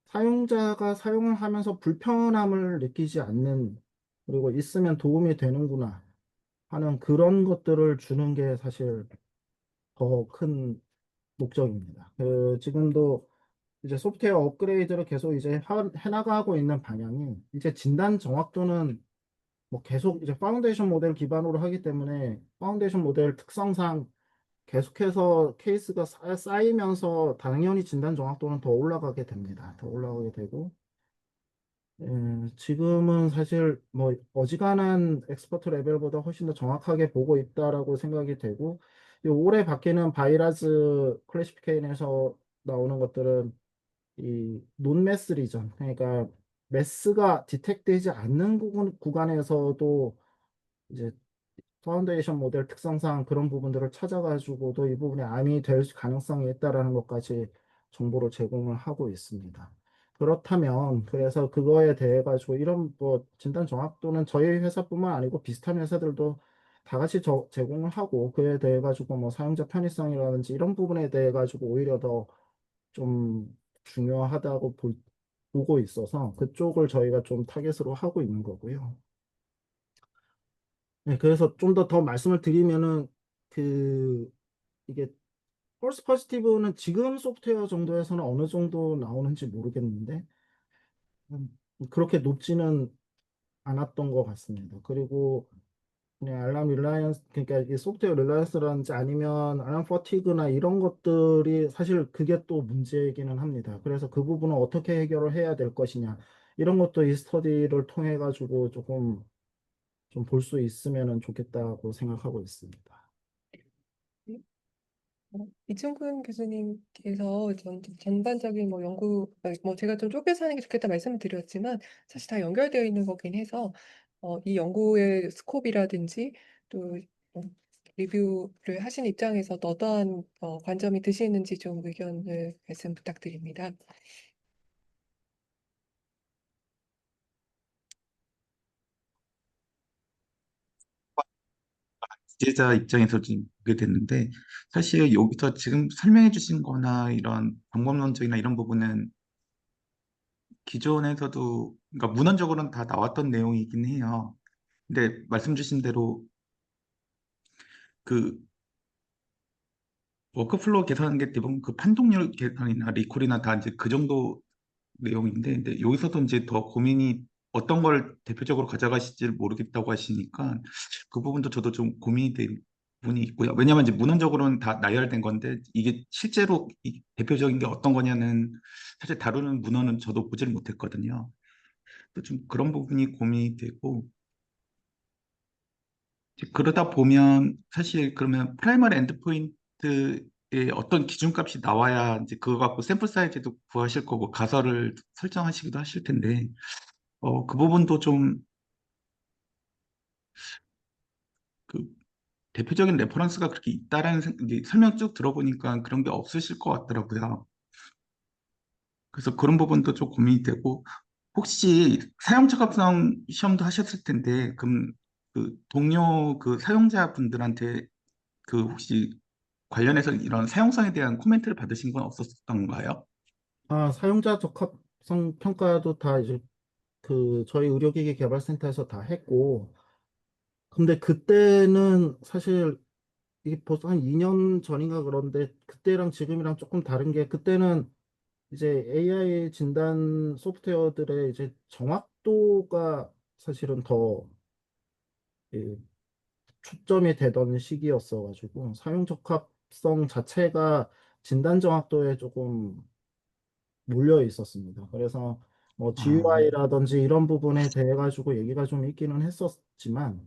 S4: 사용자가 사용을 하면서 불편함을 느끼지 않는 그리고 있으면 도움이 되는구나 하는 그런 것들을 주는 게 사실 더 큰 목적입니다. 지금도 이제 소프트웨어 업그레이드를 계속 이제 해나가고 있는 방향이 이제 진단 정확도는 뭐 계속 이제 파운데이션 모델 기반으로 하기 때문에 파운데이션 모델 특성상 계속해서 케이스가 쌓이면서 당연히 진단 정확도는 더 올라가게 됩니다. 더 올라가게 되고 지금은 사실 뭐 어지간한 엑스퍼트 레벨보다 훨씬 더 정확하게 보고 있다라고 생각이 되고 이 올해 바뀌는 바이라즈 클래시피케이션에서 나오는 것들은 이 논매스 리전 그러니까 매스가 디텍되지 않는 구간에서도 이제 파운데이션 모델 특성상 그런 부분들을 찾아가지고도 이 부분이 암이 될 가능성이 있다라는 것까지 정보를 제공을 하고 있습니다. 그렇다면 그래서 그거에 대해 가지고 이런 뭐 진단 정확도는 저희 회사뿐만 아니고 비슷한 회사들도 다 같이 제공을 하고 그에 대해 가지고 뭐 사용자 편의성이라든지 이런 부분에 대해 가지고 오히려 더 좀 중요하다고 보고 있어서 그쪽을 저희가 좀 타겟으로 하고 있는 거고요. 네, 그래서 좀 더 말씀을 드리면은 그 이게 펄스 포지티브는 지금 소프트웨어 정도에서는 어느 정도 나오는지 모르겠는데 음, 그렇게 높지는 않았던 것 같습니다. 그리고 그냥 알람 릴라이언스 그러니까 이게 소프트웨어 릴라이언스라든지 아니면 알람 퍼티그나 이런 것들이 사실 그게 또 문제이기는 합니다. 그래서 그 부분은 어떻게 해결을 해야 될 것이냐 이런 것도 이 스터디를 통해 가지고 조금 좀 볼 수 있으면 좋겠다고 생각하고 있습니다.
S1: 이충근 교수님께서 전반적인 뭐 연구, 뭐 제가 좀 쪼개서 하는 게 좋겠다 말씀을 드렸지만 사실 다 연결되어 있는 거긴 해서 이 연구의 스코프라든지 또 어, 리뷰를 하신 입장에서 어떠한 관점이 드시는지 좀 의견을 말씀 부탁드립니다.
S2: 지지자 입장에서 좀 보게 됐는데 사실 여기서 지금 설명해 주신 거나 이런 방법론적이나 이런 부분은 기존에서도 그러니까 문헌적으로는 다 나왔던 내용이긴 해요. 근데 말씀 주신 대로 그 워크플로우 계산하는 게 대부분 그 판독률 계산이나 리콜이나 다 이제 그 정도 내용인데 근데 여기서도 이제 더 고민이 어떤 걸 대표적으로 가져가실지 모르겠다고 하시니까 그 부분도 저도 좀 고민이 된 부분이 있고요. 왜냐하면 이제 문헌적으로는 다 나열된 건데 이게 실제로 대표적인 게 어떤 거냐는 사실 다루는 문헌은 저도 보질 못했거든요. 또 좀 그런 부분이 고민이 되고 이제 그러다 보면 사실 그러면 프라이머리 엔드포인트의 어떤 기준값이 나와야 이제 그거 갖고 샘플 사이즈도 구하실 거고 가설을 설정하시기도 하실 텐데 그 부분도 좀 그 대표적인 레퍼런스가 그렇게 있다라는 이제 설명 쭉 들어보니까 그런 게 없으실 것 같더라고요. 그래서 그런 부분도 좀 고민이 되고 혹시 사용 적합성 시험도 하셨을 텐데 그럼 그 동료 그 사용자분들한테 그 혹시 관련해서 이런 사용성에 대한 코멘트를 받으신 건 없었던가요?
S4: 사용자 적합성 평가도 다 이제 그 저희 의료기기 개발센터에서 다 했고, 근데 그때는 사실 이게 벌써 한 2년 전인가 그런데 그때랑 지금이랑 조금 다른 게 그때는 이제 AI 진단 소프트웨어들의 이제 정확도가 사실은 더 이, 초점이 되던 시기였어가지고 사용 적합성 자체가 진단 정확도에 조금 몰려 있었습니다. 그래서 뭐
S2: 아,
S4: GUI라든지 이런 부분에 대해 가지고 얘기가 좀 있기는 했었지만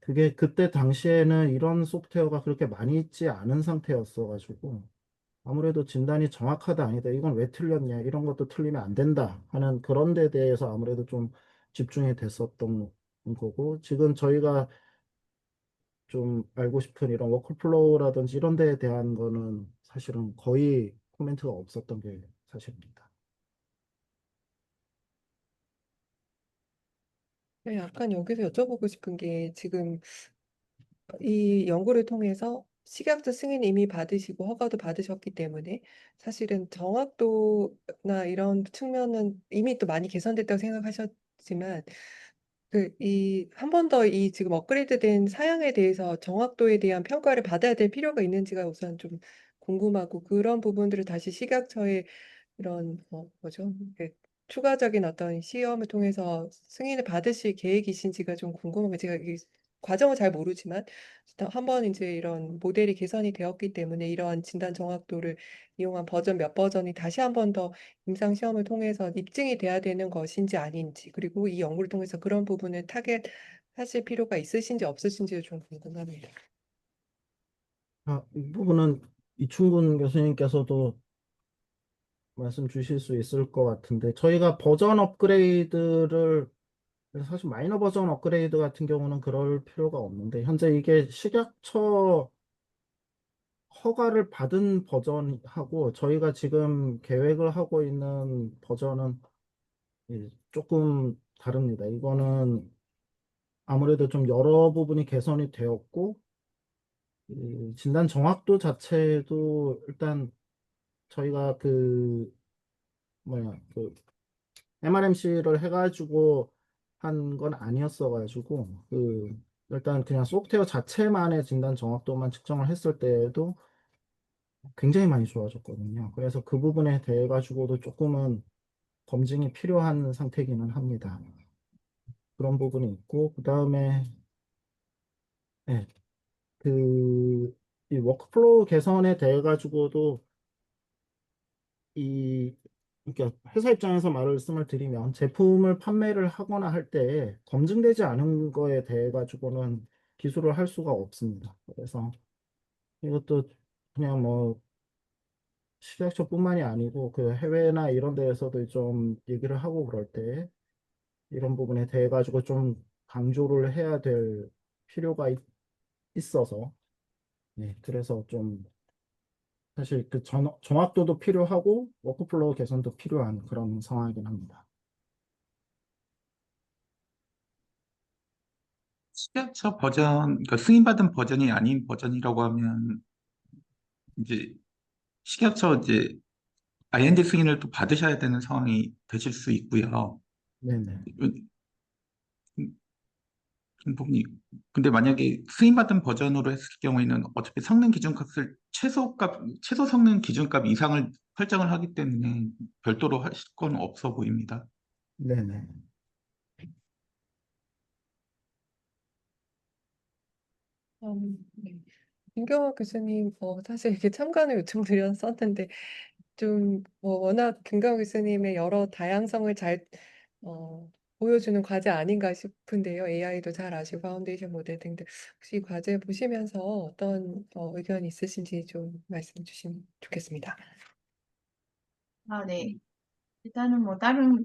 S4: 그게 그때 당시에는 이런 소프트웨어가 그렇게 많이 있지 않은 상태였어 가지고 아무래도 진단이 정확하다 아니다 이건 왜 틀렸냐 이런 것도 틀리면 안 된다 하는 그런 데 대해서 아무래도 좀 집중이 됐었던 거고 지금 저희가 좀 알고 싶은 이런 워크플로우라든지 이런 데에 대한 거는 사실은 거의 코멘트가 없었던 게 사실입니다.
S1: 네, 약간 여기서 여쭤보고 싶은 게 지금 이 연구를 통해서 식약처 승인 이미 받으시고 허가도 받으셨기 때문에 사실은 정확도나 이런 측면은 이미 또 많이 개선됐다고 생각하셨지만 한 번 더 이 지금 업그레이드된 사양에 대해서 정확도에 대한 평가를 받아야 될 필요가 있는지가 우선 좀 궁금하고, 그런 부분들을 다시 식약처에 이런 뭐죠? 추가적인 어떤 시험을 통해서 승인을 받으실 계획이신지가 좀 궁금해요. 제가 이 과정을 잘 모르지만 일단 한번 이제 이런 모델이 개선이 되었기 때문에 이러한 진단 정확도를 이용한 버전 몇 버전이 다시 한 번 더 임상 시험을 통해서 입증이 돼야 되는 것인지 아닌지, 그리고 이 연구를 통해서 그런 부분을 타겟하실 필요가 있으신지 없으신지 좀 궁금합니다.
S4: 이 부분은 이충근 교수님께서도 말씀 주실 수 있을 것 같은데, 저희가 버전 업그레이드를, 사실 마이너 버전 업그레이드 같은 경우는 그럴 필요가 없는데, 현재 이게 식약처 허가를 받은 버전하고 저희가 지금 계획을 하고 있는 버전은 조금 다릅니다. 이거는 아무래도 좀 여러 부분이 개선이 되었고, 이 진단 정확도 자체도 일단 저희가 MRMC를 해가지고 한 건 아니었어가지고, 일단 그냥 소프트웨어 자체만의 진단 정확도만 측정을 했을 때에도 굉장히 많이 좋아졌거든요. 그래서 그 부분에 대해 가지고도 조금은 검증이 필요한 상태이기는 합니다. 그런 부분이 있고, 그 다음에, 네, 이 워크플로우 개선에 대해 가지고도 이, 그러니까 회사 입장에서 말씀을 드리면 제품을 판매를 하거나 할 때 검증되지 않은 거에 대해 가지고는 기술을 할 수가 없습니다. 그래서 이것도 그냥 뭐 식약처뿐만이 아니고 그 해외나 이런 데에서도 좀 얘기를 하고 그럴 때 이런 부분에 대해 가지고 좀 강조를 해야 될 필요가 있어서, 네, 그래서 좀 사실 정확도도 필요하고 워크플로우 개선도 필요한 그런 상황이긴 합니다.
S2: 식약처 버전, 그러니까 승인받은 버전이 아닌 버전이라고 하면 이제 식약처 이제 IND 승인을 또 받으셔야 되는 상황이 되실 수 있고요.
S4: 네네.
S2: 그런 부분이 근데 만약에 승인받은 버전으로 했을 경우에는 어차피 성능 기준값을 최소 성능 기준값 이상을 설정을 하기 때문에 별도로 하실 건 없어 보입니다.
S4: 네네.
S1: 네. 김경화 교수님, 사실 이렇게 참관을 요청드렸었는데, 워낙 김경화 교수님의 여러 다양성을 잘, 보여주는 과제 아닌가 싶은데요. AI도 잘 아시고, 파운데이션 모델 등등. 혹시 이 과제 보시면서 어떤, 의견이 있으신지 좀 말씀 주시면 좋겠습니다.
S5: 아, 네. 일단은 뭐 다른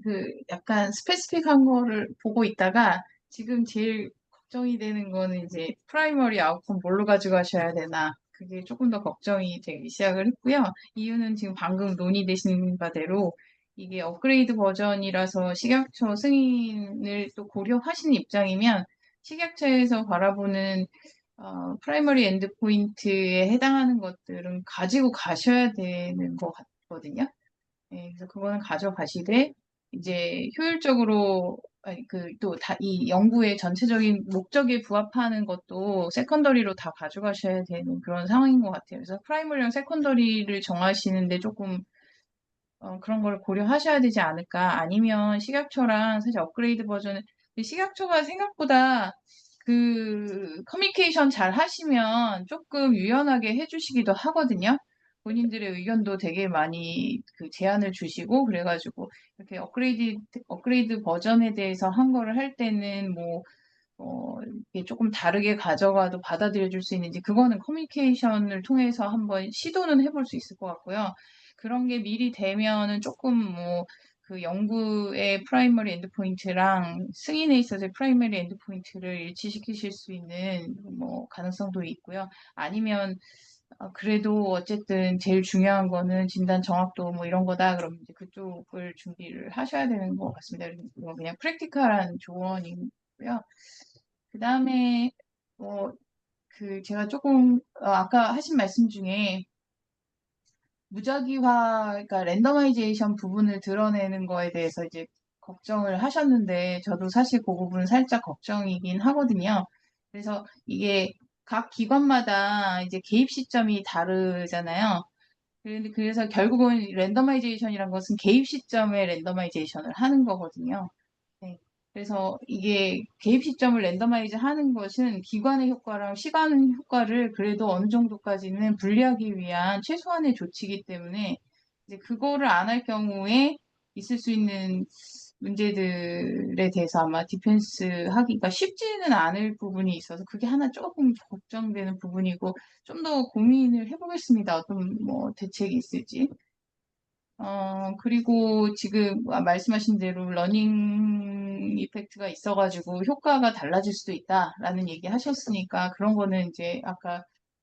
S5: 약간 스페시픽한 거를 보고 있다가 지금 제일 걱정이 되는 거는 이제 프라이머리 아웃컴 뭘로 가져가셔야 되나 그게 조금 더 걱정이 되기 시작을 했고요. 이유는 지금 방금 논의되신 바대로 이게 업그레이드 버전이라서 식약처 승인을 또 고려하시는 입장이면 식약처에서 바라보는 프라이머리 엔드포인트에 해당하는 것들은 가지고 가셔야 되는 것 같거든요. 네, 그래서 그거는 가져가시되 이제 효율적으로 또 이 연구의 전체적인 목적에 부합하는 것도 세컨더리로 다 가져가셔야 되는 그런 상황인 것 같아요. 그래서 프라이머리랑 세컨더리를 정하시는데 조금 그런 걸 고려하셔야 되지 않을까. 아니면 식약처랑 사실 업그레이드 버전은 식약처가 생각보다 커뮤니케이션 잘 하시면 조금 유연하게 해주시기도 하거든요. 본인들의 의견도 되게 많이 제안을 주시고 그래가지고 이렇게 업그레이드 버전에 대해서 한 거를 할 때는 이게 조금 다르게 가져가도 받아들여 줄 수 있는지 그거는 커뮤니케이션을 통해서 한번 시도는 해볼 수 있을 것 같고요. 그런 게 미리 되면은 조금 연구의 프라이머리 엔드포인트랑 승인에 있어서의 프라이머리 엔드포인트를 일치시키실 수 있는 가능성도 있고요. 아니면 그래도 어쨌든 제일 중요한 거는 진단 정확도 이런 거다. 그러면 이제 그쪽을 준비를 하셔야 되는 것 같습니다. 이건 그냥 프랙티컬한 조언이고요. 그 다음에 제가 조금 아까 하신 말씀 중에 무작위화, 그러니까 랜더마이제이션 부분을 드러내는 거에 대해서 이제 걱정을 하셨는데 저도 사실 그 부분 살짝 걱정이긴 하거든요. 그래서 이게 각 기관마다 이제 개입 시점이 다르잖아요. 그래서 결국은 랜더마이제이션이란 것은 개입 시점에 랜더마이제이션을 하는 거거든요. 네. 그래서 이게 개입 시점을 랜더마이즈 하는 것은 기관의 효과랑 시간 효과를 그래도 어느 정도까지는 분리하기 위한 최소한의 조치이기 때문에 이제 그거를 안 할 경우에 있을 수 있는 문제들에 대해서 아마 디펜스 하기가 쉽지는 않을 부분이 있어서 그게 하나 조금 걱정되는 부분이고 좀 더 고민을 해보겠습니다. 어떤 뭐 대책이 있을지. 그리고 지금 말씀하신 대로 러닝 이펙트가 있어가지고 효과가 달라질 수도 있다라는 얘기 하셨으니까 그런 거는 이제 아까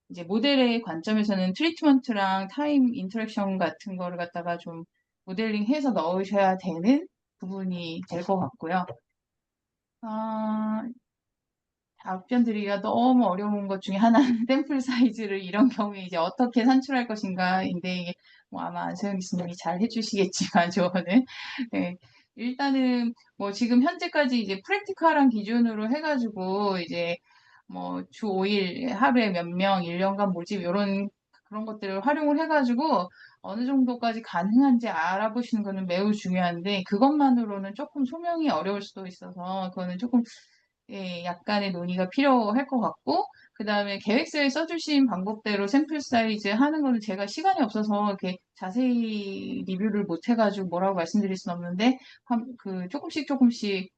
S5: 이제 모델의 관점에서는 트리트먼트랑 타임 인터랙션 같은 거를 갖다가 좀 모델링해서 넣으셔야 되는 부분이 될 것 같고요. 아, 답변 드리기가 너무 어려운 것 중에 하나는 샘플 사이즈를 이런 경우에 이제 어떻게 산출할 것인가인데 이게 뭐 아마 안소영 교수님이 잘 해주시겠지만 저는 네. 일단은 뭐 지금 현재까지 이제 프랙티컬한 기준으로 해가지고 이제 뭐 주 5일 하루에 몇 명, 1년간 모집 이런 그런 것들을 활용을 해가지고 어느 정도까지 가능한지 알아보시는 거는 매우 중요한데 그것만으로는 조금 소명이 어려울 수도 있어서 그거는 조금 예, 약간의 논의가 필요할 것 같고, 그 다음에 계획서에 써주신 방법대로 샘플 사이즈 하는 거는 제가 시간이 없어서 이렇게 자세히 리뷰를 못 해가지고 뭐라고 말씀드릴 수는 없는데, 조금씩 조금씩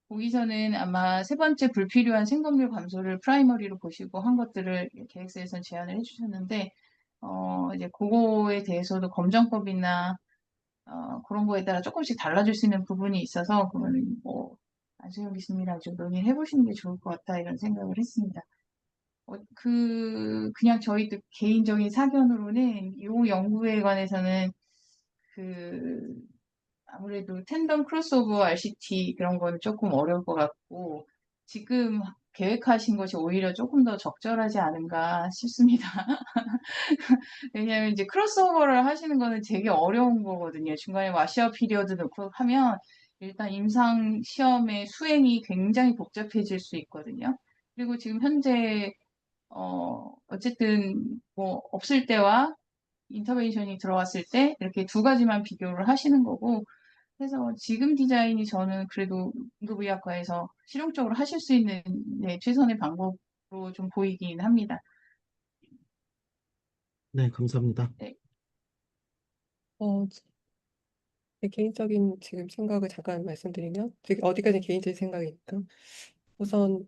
S5: 보기 전엔 아마 세 번째 불필요한 생성률 감소를 프라이머리로 보시고 한 것들을 계획서에선 제안을 해주셨는데, 이제 그거에 대해서도 검정법이나 그런 거에 따라 조금씩 달라질 수 있는 부분이 있어서 그거는 뭐 안수영 교수님이랑 좀 논의를 해보시는 게 좋을 것 같다 이런 생각을 했습니다. 그냥 저희도 개인적인 사견으로는 이 연구에 관해서는 그 아무래도 텐덤 크로스오버 RCT 그런 거는 조금 어려울 것 같고 지금 계획하신 것이 오히려 조금 더 적절하지 않은가 싶습니다. 왜냐하면 이제 크로스오버를 하시는 거는 되게 어려운 거거든요. 중간에 와시아 피리어드 넣고 하면 일단 임상 시험의 수행이 굉장히 복잡해질 수 있거든요. 그리고 지금 현재 어쨌든 뭐 없을 때와 인터벤션이 들어왔을 때 이렇게 두 가지만 비교를 하시는 거고 그래서 지금 디자인이 저는 그래도 응급의학과에서 실용적으로 하실 수 있는 네, 최선의 방법으로 좀 보이긴 합니다.
S4: 네, 감사합니다.
S5: 네.
S1: 어, 제 개인적인 지금 생각을 잠깐 말씀드리면, 되게 어디까지 개인적인 생각이니까. 우선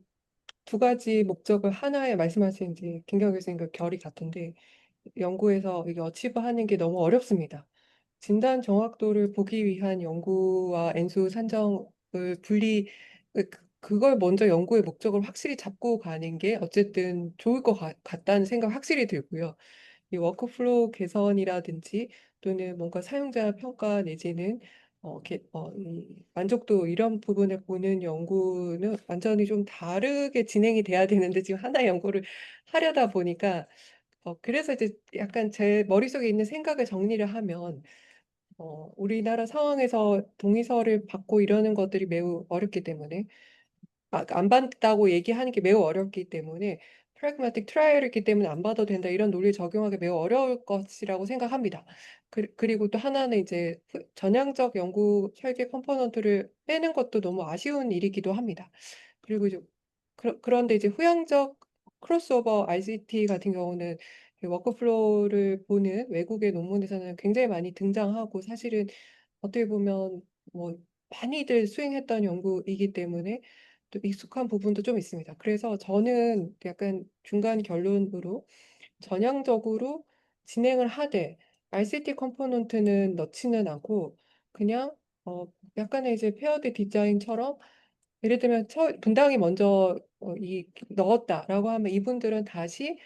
S1: 두 가지 목적을 하나에 말씀하신 이제 김경 교수님과 결이 같은데, 연구에서 이게 어치브하는 게 너무 어렵습니다. 진단 정확도를 보기 위한 연구와 엔수 산정을 그걸 먼저 연구의 목적을 확실히 잡고 가는 게 어쨌든 좋을 것 같다는 생각 확실히 들고요. 이 워크플로우 개선이라든지 또는 뭔가 사용자 평가 내지는 이 만족도 이런 부분을 보는 연구는 완전히 좀 다르게 진행이 돼야 되는데 지금 하나의 연구를 하려다 보니까 그래서 이제 약간 제 머릿속에 있는 생각을 정리를 하면 우리나라 상황에서 동의서를 받고 이러는 것들이 매우 어렵기 때문에 안 받다고 얘기하는 게 매우 어렵기 때문에 프래그마틱 트라이얼이기 때문에 안 받아도 된다 이런 논리 적용하기 매우 어려울 것이라고 생각합니다. 그리고 또 하나는 이제 전향적 연구 설계 컴포넌트를 빼는 것도 너무 아쉬운 일이기도 합니다. 그리고 이제 그런데 이제 후향적 크로스오버 ICT 같은 경우는 그 워크플로우를 보는 외국의 논문에서는 굉장히 많이 등장하고 사실은 어떻게 보면 뭐 많이들 수행했던 연구이기 때문에 또 익숙한 부분도 좀 있습니다. 그래서 저는 약간 중간 결론으로 전향적으로 진행을 하되 RCT 컴포넌트는 넣지는 않고 그냥 약간의 이제 페어드 디자인처럼 예를 들면 분당이 먼저 넣었다라고 하면 이분들은 다시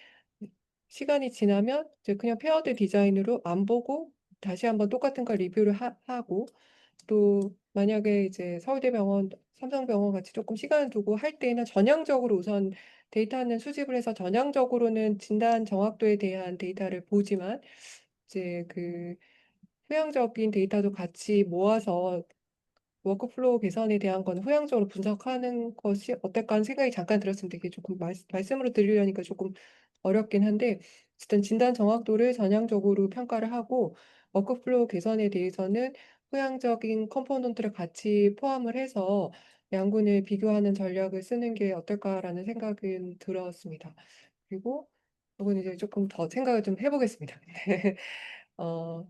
S1: 시간이 지나면 이제 그냥 페어드 디자인으로 안 보고 다시 한번 똑같은 걸 리뷰를 하고 또 만약에 이제 서울대병원, 삼성병원 같이 조금 시간을 두고 할 때는 전향적으로 우선 데이터는 수집을 해서 전향적으로는 진단 정확도에 대한 데이터를 보지만 이제 그 후향적인 데이터도 같이 모아서 워크플로우 개선에 대한 건 후향적으로 분석하는 것이 어떨까 하는 생각이 잠깐 들었습니다. 이게 조금 말씀으로 드리려니까 조금 어렵긴 한데 어쨌든 진단 정확도를 전향적으로 평가를 하고 워크플로우 개선에 대해서는 후향적인 컴포넌트를 같이 포함을 해서 양군을 비교하는 전략을 쓰는 게 어떨까라는 생각은 들었습니다. 그리고 이건 이제 조금 더 생각을 좀 해보겠습니다. 어,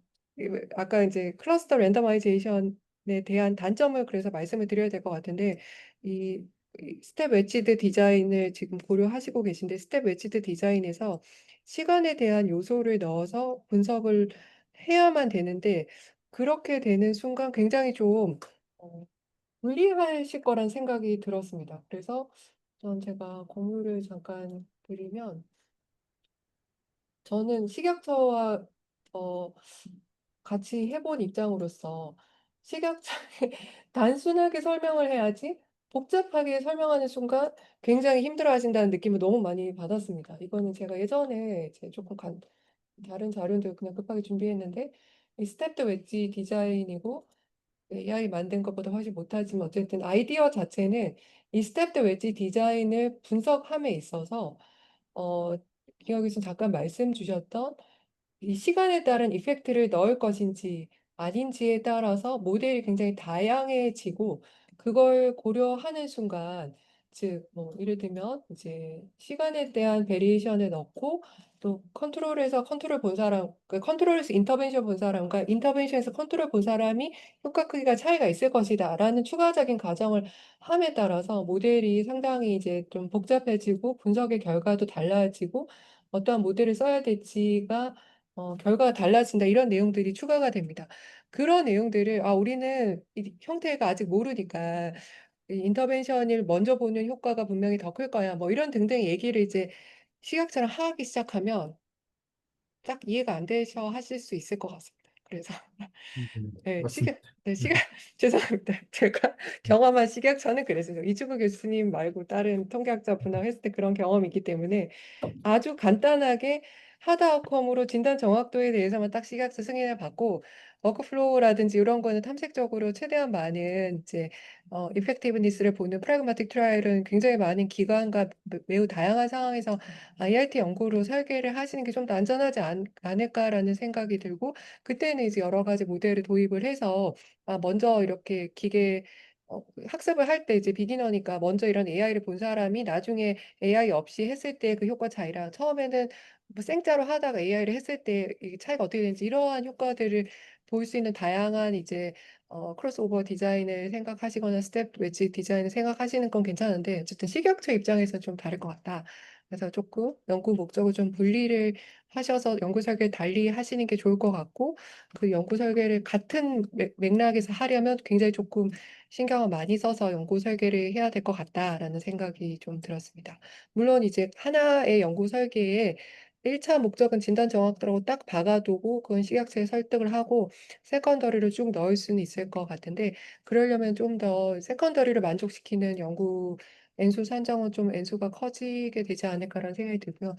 S1: 아까 이제 클러스터 랜더마이제이션에 대한 단점을 그래서 말씀을 드려야 될 것 같은데 이 스텝 웨지드 디자인을 지금 고려하시고 계신데 스텝 웨지드 디자인에서 시간에 대한 요소를 넣어서 분석을 해야만 되는데 그렇게 되는 순간 굉장히 좀 어, 불리하실 거란 생각이 들었습니다. 그래서 제가 공유를 잠깐 드리면 저는 식약처와 어, 같이 해본 입장으로서 식약처에 단순하게 설명을 해야지 복잡하게 설명하는 순간 굉장히 힘들어하신다는 느낌을 너무 많이 받았습니다. 이거는 제가 예전에 이제 조금 다른 자료도 그냥 급하게 준비했는데 이 스텝드 웨지 디자인이고 AI 만든 것보다 훨씬 못하지만 어쨌든 아이디어 자체는 이 스텝드 웨지 디자인을 분석함에 있어서 기억이 좀 잠깐 말씀 주셨던 이 시간에 따른 이펙트를 넣을 것인지 아닌지에 따라서 모델이 굉장히 다양해지고 그걸 고려하는 순간 즉 뭐 예를 들면 이제 시간에 대한 베리에이션을 넣고 또 컨트롤에서 컨트롤 본 사람 그 컨트롤에서 인터벤션 본 사람과 인터벤션에서 컨트롤 본 사람이 효과 크기가 차이가 있을 것이다라는 추가적인 가정을 함에 따라서 모델이 상당히 이제 좀 복잡해지고 분석의 결과도 달라지고 어떠한 모델을 써야 될지가 결과가 달라진다 이런 내용들이 추가가 됩니다. 그런 내용들을 우리는 이 형태가 아직 모르니까 이 인터벤션을 먼저 보는 효과가 분명히 더 클 거야. 뭐 이런 등등 얘기를 이제 시각처럼 하기 시작하면 딱 이해가 안 되셔 하실 수 있을 것 같습니다. 그래서 네,
S4: 맞습니다.
S1: 죄송합니다. 제가 경험한 식약처는 그랬어요. 이주구 교수님 말고 다른 통계학자분하고 했을 때 그런 경험이 있기 때문에 아주 간단하게 하드 아웃컴으로 진단 정확도에 대해서만 딱 시각적 승인을 받고 워크플로우라든지 이런 거는 탐색적으로 최대한 많은 이제 이펙티브니스를 보는 프라그마틱 트라이얼은 굉장히 많은 기관과 매우 다양한 상황에서 IRT 연구로 설계를 하시는 게 좀 더 안전하지 않을까라는 생각이 들고 그때는 이제 여러 가지 모델을 도입을 해서 먼저 이렇게 기계 학습을 할 때 이제 비기너니까 먼저 이런 AI를 본 사람이 나중에 AI 없이 했을 때 그 효과 차이랑 처음에는 뭐 생짜로 하다가 AI를 했을 때 이 차이가 어떻게 되는지 이러한 효과들을 볼 수 있는 다양한 이제 크로스오버 디자인을 생각하시거나 스텝 웨지 디자인을 생각하시는 건 괜찮은데 어쨌든 식약처 입장에서는 좀 다를 것 같다. 그래서 조금 연구 목적을 좀 분리를 하셔서 연구 설계를 달리 하시는 게 좋을 것 같고 그 연구 설계를 같은 맥락에서 하려면 굉장히 조금 신경을 많이 써서 연구 설계를 해야 될 것 같다라는 생각이 좀 들었습니다. 물론 이제 하나의 연구 설계에 1차 목적은 진단 정확도라고 딱 박아두고 그건 식약처에 설득을 하고 세컨더리를 쭉 넣을 수는 있을 것 같은데 그러려면 좀 더 세컨더리를 만족시키는 연구 엔수 산정은 좀 엔수가 커지게 되지 않을까라는 생각이 들고요.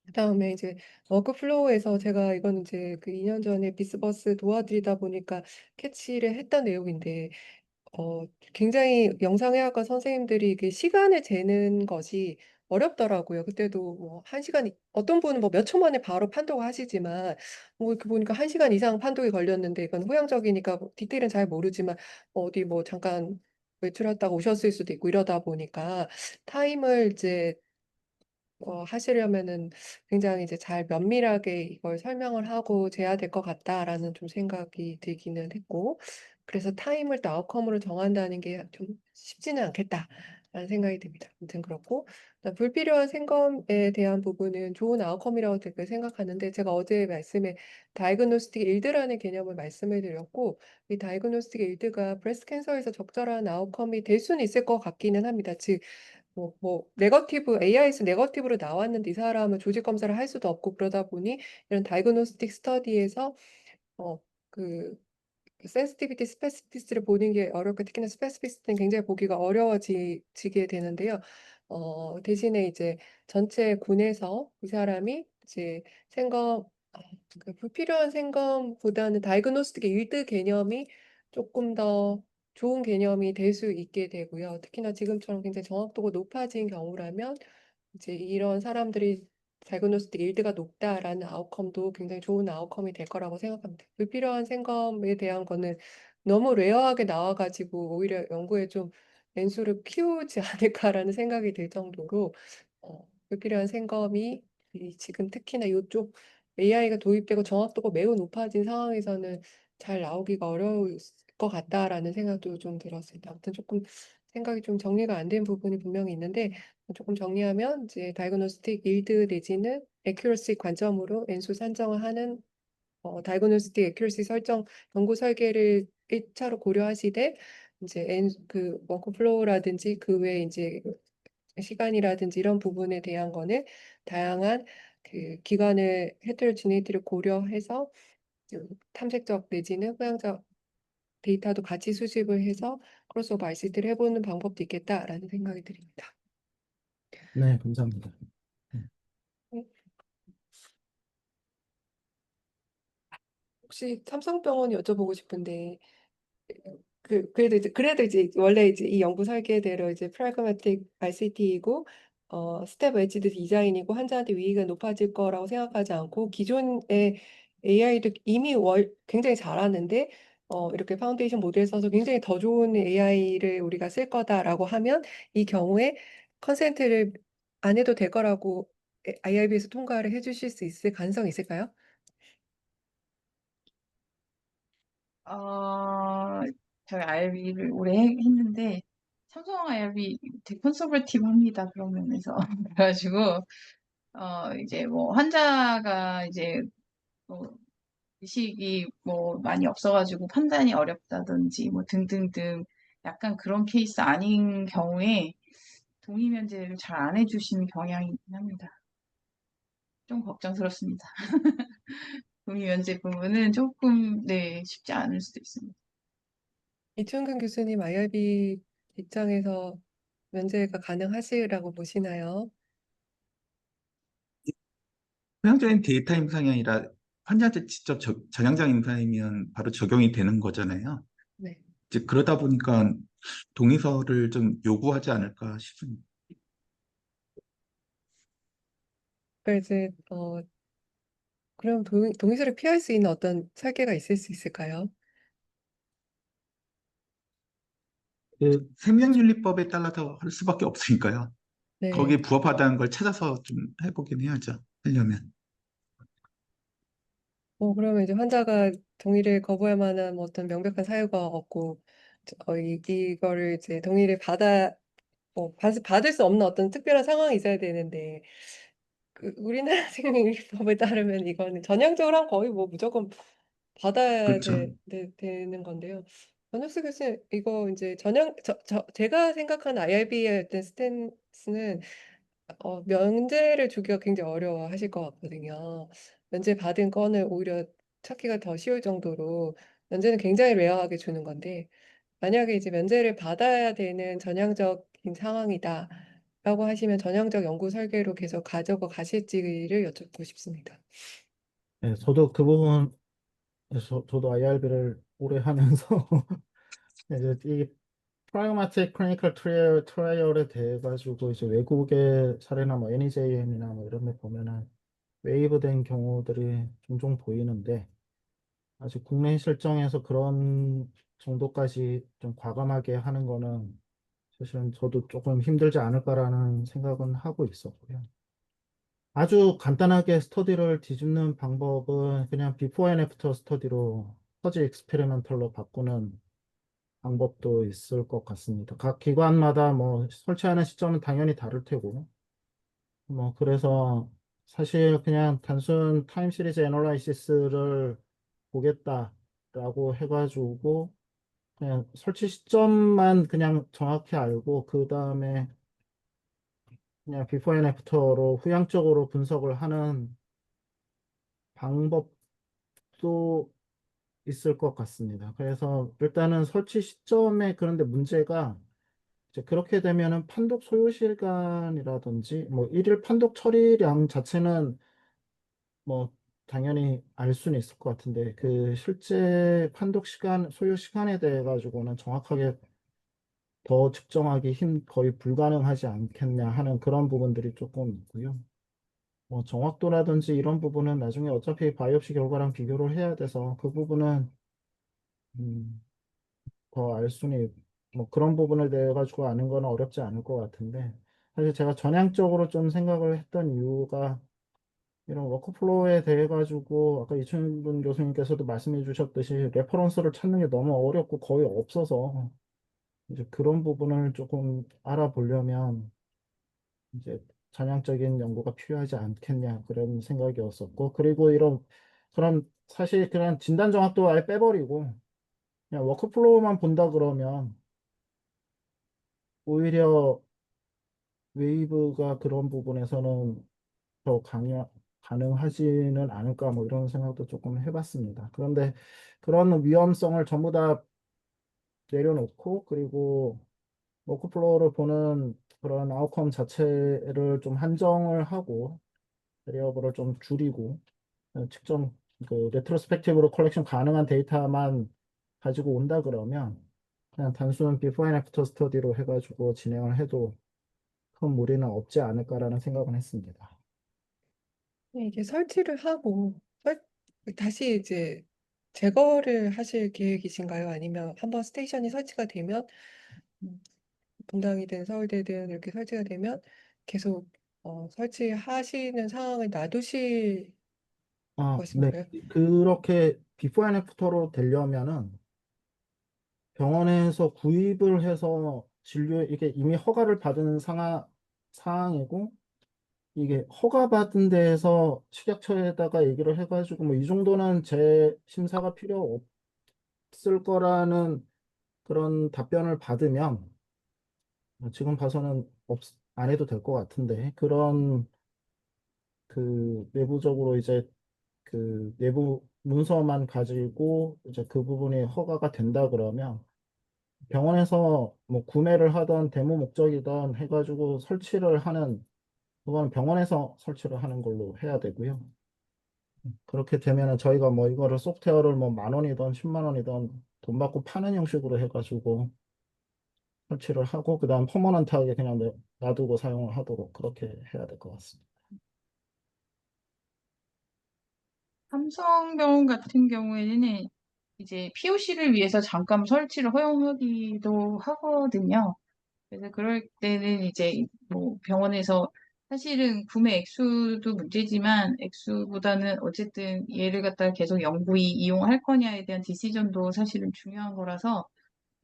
S1: 그다음에 이제 워크플로우에서 제가 이건 이제 그 2년 전에 비스버스 도와드리다 보니까 캐치를 했던 내용인데 굉장히 영상의학과 선생님들이 이게 시간을 재는 것이 어렵더라고요. 그때도 뭐 1시간, 어떤 분은 뭐 몇 초 만에 바로 판독을 하시지만, 뭐 이렇게 보니까 1시간 이상 판독이 걸렸는데, 이건 후양적이니까 뭐 디테일은 잘 모르지만, 어디 뭐 잠깐 외출했다가 오셨을 수도 있고 이러다 보니까 타임을 이제 하시려면은 굉장히 이제 잘 면밀하게 이걸 설명을 하고 재야 될 것 같다라는 좀 생각이 들기는 했고, 그래서 타임을 또 아웃컴으로 정한다는 게 좀 쉽지는 않겠다라는 생각이 듭니다. 아무튼 그렇고, 그다음 불필요한 생검에 대한 부분은 좋은 아웃컴이라고 되게 생각하는데, 제가 어제 말씀에 다이그노스틱 일드라는 개념을 말씀을 드렸고, 이 다이그노스틱 일드가 브레스트 캔서에서 적절한 아웃컴이 될 수는 있을 것 같기는 합니다. 즉, 네거티브, AI에서 네거티브로 나왔는데 이 사람은 조직 검사를 할 수도 없고 그러다 보니 이런 다이그노스틱 스터디에서 어, 그 센시티비티, 스페시피시티를 보는 게 어렵고 특히나 스페시피시티는 굉장히 보기가 어려워지게 되는데요. 대신에 이제 전체 군에서 이 사람이 이제 생검, 그 불필요한 생검보다는 다이그노스틱의 일드 개념이 조금 더 좋은 개념이 될 수 있게 되고요. 특히나 지금처럼 굉장히 정확도가 높아진 경우라면 이제 이런 사람들이 다이그노스틱 일드가 높다라는 아웃컴도 굉장히 좋은 아웃컴이 될 거라고 생각합니다. 불필요한 생검에 대한 거는 너무 레어하게 나와가지고 오히려 연구에 좀 랜수를 키우지 않을까라는 생각이 들 정도로 불필요한 생검이 지금 특히나 이쪽 AI가 도입되고 정확도가 매우 높아진 상황에서는 잘 나오기가 어려울 것 같다라는 생각도 좀 들었습니다. 아무튼 조금 생각이 좀 정리가 안 된 부분이 분명히 있는데 조금 정리하면 이제 다이그노스틱 일드 내지는 애큐러시 관점으로 엔수 산정을 하는 다이그노스틱 애큐러시 설정 연구 설계를 1차로 고려하시되 이제 그 워크플로우라든지 그 외에 이제 시간이라든지 이런 부분에 대한 거는 다양한 그 기관의 헤테로지네이티를 고려해서 그 탐색적 내지는 후양적 데이터도 같이 수집을 해서 크로스오버 ICT를 해보는 방법도 있겠다라는 생각이 듭니다.
S4: 네, 감사합니다.
S1: 혹시 삼성병원 여쭤보고 싶은데 그래도 이제 원래 이제 이 연구 설계대로 이제 프라그마틱 ICT이고 스텝 웨지드 디자인이고 환자한테 위기가 높아질 거라고 생각하지 않고 기존의 AI도 이미 굉장히 잘하는데 이렇게 파운데이션 모델 써서 굉장히 더 좋은 AI를 우리가 쓸 거다라고 하면 이 경우에 컨센트를 안 해도 될 거라고 IRB에서 통과를 해주실 수 있을 가능성이 있을까요?
S5: 어, 저희 IRB를 오래 했는데 삼성 IRB 되게 컨서버티브합니다. 그런 면에서. 그래가지고 이제 뭐 환자가 이제 뭐 의식이 뭐 많이 없어가지고 판단이 어렵다든지 뭐 등등등 약간 그런 케이스 아닌 경우에 동의 면제를 잘 안 해주시는 경향이 있긴 합니다. 좀 걱정스럽습니다. 동의 면제 부분은 조금 네 쉽지 않을 수도 있습니다.
S1: 이충근 교수님 IRB 입장에서 면제가 가능하시라고 보시나요?
S2: 전형적인 데이터 임상이 아니라 환자한테 직접 전형적 임상이면 바로 적용이 되는 거잖아요.
S1: 네.
S2: 이제 그러다 보니까 동의서를 좀 요구하지 않을까 싶습니다.
S1: 그러니까 이제 그럼 동의서를 피할 수 있는 어떤 설계가 있을 수 있을까요?
S4: 그,
S2: 생명윤리법에 따라서 할 수밖에 없으니까요.
S1: 네.
S2: 거기에 부합하다는 걸 찾아서 좀 해보긴 해야죠. 하려면.
S1: 그러면 이제 환자가 동의를 거부할 만한 뭐 어떤 명백한 사유가 없고 이거를 이제 동의를 받을 수 없는 어떤 특별한 상황이 있어야 되는데 그 우리나라 생명윤리법에 따르면 이거는 전형적으로 하면 거의 뭐 무조건 받아야
S2: 그렇죠.
S1: 되는 건데요. 전혁수 교수님, 이거 이제 제가 생각하는 IRB의 어떤 스탠스는 면제를 주기가 굉장히 어려워하실 것 같거든요. 면제 받은 건을 오히려 찾기가 더 쉬울 정도로 면제는 굉장히 레어하게 주는 건데 만약에 이제 면제를 받아야 되는 전향적인 상황이다라고 하시면 전향적 연구 설계로 계속 가져가 가실지를 여쭙고 싶습니다.
S4: 네, 저도 그 부분, 저도 IRB를 오래 하면서 이제 이 프라그마틱 클리니컬 트라이얼에 대해 가지고 이제 외국의 사례나 뭐 NEJM이나 뭐 이런 데 보면은 웨이브된 경우들이 종종 보이는데 아직 국내 실정에서 그런 정도까지 좀 과감하게 하는 거는 사실은 저도 조금 힘들지 않을까라는 생각은 하고 있었고요. 아주 간단하게 스터디를 뒤집는 방법은 그냥 비포 앤 애프터 스터디로 퍼지 익스페리멘털로 바꾸는 방법도 있을 것 같습니다. 각 기관마다 뭐 설치하는 시점은 당연히 다를 테고, 뭐 그래서 사실 그냥 단순 타임 시리즈 애널라이시스를 보겠다라고 해가지고 그냥 설치 시점만 그냥 정확히 알고 그 다음에 그냥 비포 앤 애프터로 후향적으로 분석을 하는 방법도 있을 것 같습니다. 그래서 일단은 설치 시점에 그런데 문제가 이제 그렇게 되면은 판독 소요 시간이라든지 뭐 일일 판독 처리량 자체는 뭐 당연히 알 수는 있을 것 같은데 그 실제 판독 시간, 소요 시간에 대해 가지고는 정확하게 더 측정하기 거의 불가능하지 않겠냐 하는 그런 부분들이 조금 있고요. 뭐 정확도라든지 이런 부분은 나중에 어차피 바이옵시 결과랑 비교를 해야 돼서 그 부분은 음, 더 알 수는 뭐 그런 부분을 대해 가지고 아는 건 어렵지 않을 것 같은데 사실 제가 전향적으로 좀 생각을 했던 이유가 이런 워크플로우에 대해 가지고 아까 이춘분 교수님께서도 말씀해 주셨듯이 레퍼런스를 찾는 게 너무 어렵고 거의 없어서 이제 그런 부분을 조금 알아보려면 이제 전향적인 연구가 필요하지 않겠냐 그런 생각이었었고 그리고 이런 그런 사실 그냥 진단 정확도 아예 빼버리고 그냥 워크플로우만 본다 그러면 오히려 웨이브가 그런 부분에서는 더 가능하지는 않을까 뭐 이런 생각도 조금 해봤습니다. 그런데 그런 위험성을 전부 다 내려놓고 그리고 워크플로우를 보는 그런 아웃컴 자체를 좀 한정을 하고 베리어블을 좀 줄이고 측정 그 레트로스펙티브로 컬렉션 가능한 데이터만 가지고 온다 그러면 그냥 단순 비포 앤 애프터 스터디로 해가지고 진행을 해도 큰 무리는 없지 않을까라는 생각은 했습니다.
S1: 네, 이게 설치를 하고 다시 이제 제거를 하실 계획이신가요? 아니면 한번 스테이션이 설치가 되면 음, 분당이든 서울대든 이렇게 설치가 되면 계속 설치하시는 상황을 놔두실
S4: 네.
S1: 것인가요?
S4: 그렇게 비포 앤 애프터로 되려면은 병원에서 구입을 해서 진료, 이게 이미 허가를 받은 사항이고, 이게 허가받은 데에서 식약처에다가 얘기를 해가지고, 뭐, 이 정도는 제 심사가 필요 없을 거라는 그런 답변을 받으면, 지금 봐서는 안 해도 될 것 같은데, 그런 내부적으로 이제 내부 문서만 가지고 이제 그 부분이 허가가 된다 그러면 병원에서 뭐 구매를 하던 데모 목적이던 해가지고 설치를 하는 그건 병원에서 설치를 하는 걸로 해야 되고요. 그렇게 되면은 저희가 뭐 이거를 소프트웨어를 뭐 10,000원이든 10만 원이든 돈 받고 파는 형식으로 해가지고 설치를 하고 그다음 퍼머넌트하게 그냥 놔두고 사용을 하도록 그렇게 해야 될 것 같습니다.
S5: 삼성병원 같은 경우에는 이제 POC를 위해서 잠깐 설치를 허용하기도 하거든요. 그래서 그럴 때는 이제 뭐 병원에서 사실은 구매 액수도 문제지만 액수보다는 어쨌든 얘를 갖다가 계속 영구히 이용할 거냐에 대한 디시전도 사실은 중요한 거라서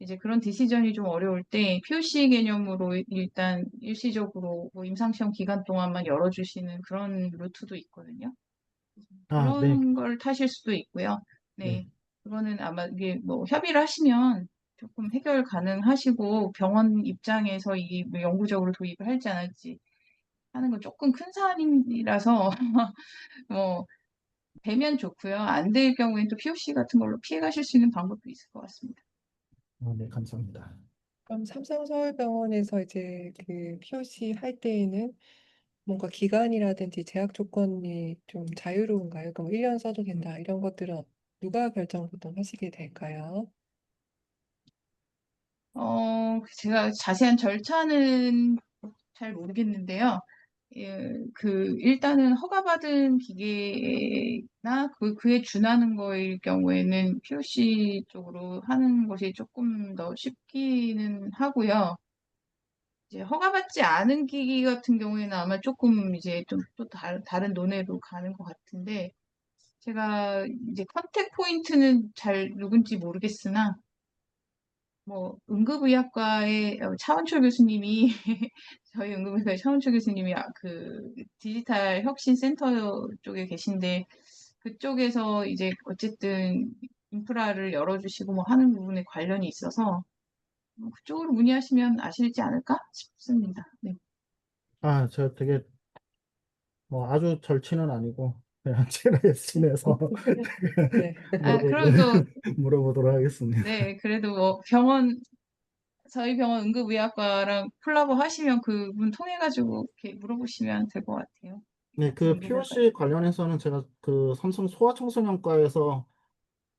S5: 이제 그런 디시전이 좀 어려울 때 POC 개념으로 일단 일시적으로 뭐 임상시험 기간 동안만 열어주시는 그런 루트도 있거든요.
S4: 네,
S5: 그런 걸 타실 수도 있고요.
S4: 네.
S5: 네. 그거는 아마 이게 뭐 협의를 하시면 조금 해결 가능하시고 병원 입장에서 이게 뭐 영구적으로 도입을 할지 안 할지 하는 건 조금 큰 사안이라서 뭐 되면 좋고요. 안 될 경우에는 또 POC 같은 걸로 피해 가실 수 있는 방법도 있을 것 같습니다.
S4: 네, 감사합니다.
S1: 그럼 삼성서울병원에서 이제 그 POC 할 때에는 뭔가 기간이라든지 제약 조건이 좀 자유로운가요? 그럼 1년 써도 된다 이런 것들은 누가 결정 보통 하시게 될까요?
S5: 제가 자세한 절차는 잘 모르겠는데요. 예, 일단은 허가받은 기계나 그에 준하는 거일 경우에는 POC 쪽으로 하는 것이 조금 더 쉽기는 하고요. 이제 허가받지 않은 기기 같은 경우에는 아마 조금 이제 좀 또 다른 논의로 가는 것 같은데, 제가 이제 컨택 포인트는 잘 누군지 모르겠으나, 뭐 응급의학과의 차원철 교수님이 저희 응급의학과의 차원철 교수님이 디지털 혁신 센터 쪽에 계신데 그쪽에서 이제 어쨌든 인프라를 열어주시고 뭐 하는 부분에 관련이 있어서 그쪽으로 문의하시면 아실지 않을까 싶습니다. 네.
S4: 저 되게 뭐 아주 절친은 아니고 그냥 친해서
S1: 네.
S5: 그럼 또
S4: 물어보도록 하겠습니다.
S5: 네, 그래도 뭐 저희 병원 응급의학과랑 콜라보 하시면 그분 통해 가지고 이렇게 물어보시면 될 것 같아요.
S4: 네, 그 POC 관련해서는 제가 그 삼성 소아청소년과에서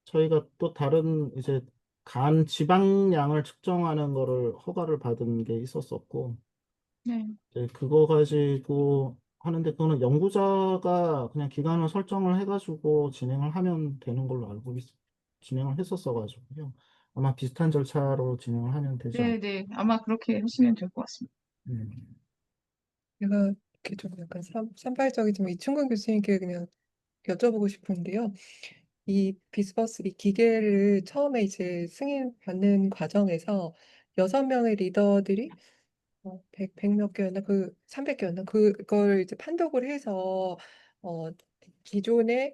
S4: 저희가 또 다른 이제 간 지방량을 측정하는 거를 허가를 받은 게 있었었고,
S5: 네.
S4: 네, 그거 가지고 하는데 그거는 연구자가 그냥 기간을 설정을 해가지고 진행을 하면 되는 걸로 진행을 했었어가지고요. 아마 비슷한 절차로 진행을 하면 되지 않을까.
S5: 네, 아마 그렇게 하시면 될 것 같습니다.
S1: 제가 이렇게 좀 약간 산발적이지만 이충근 교수님께 그냥 여쭤보고 싶은데요. 이 비스버스 이 기계를 처음에 이제 승인 받는 과정에서 6명의 리더들이 100몇 개였나 300개였나 그걸 이제 판독을 해서 어, 기존에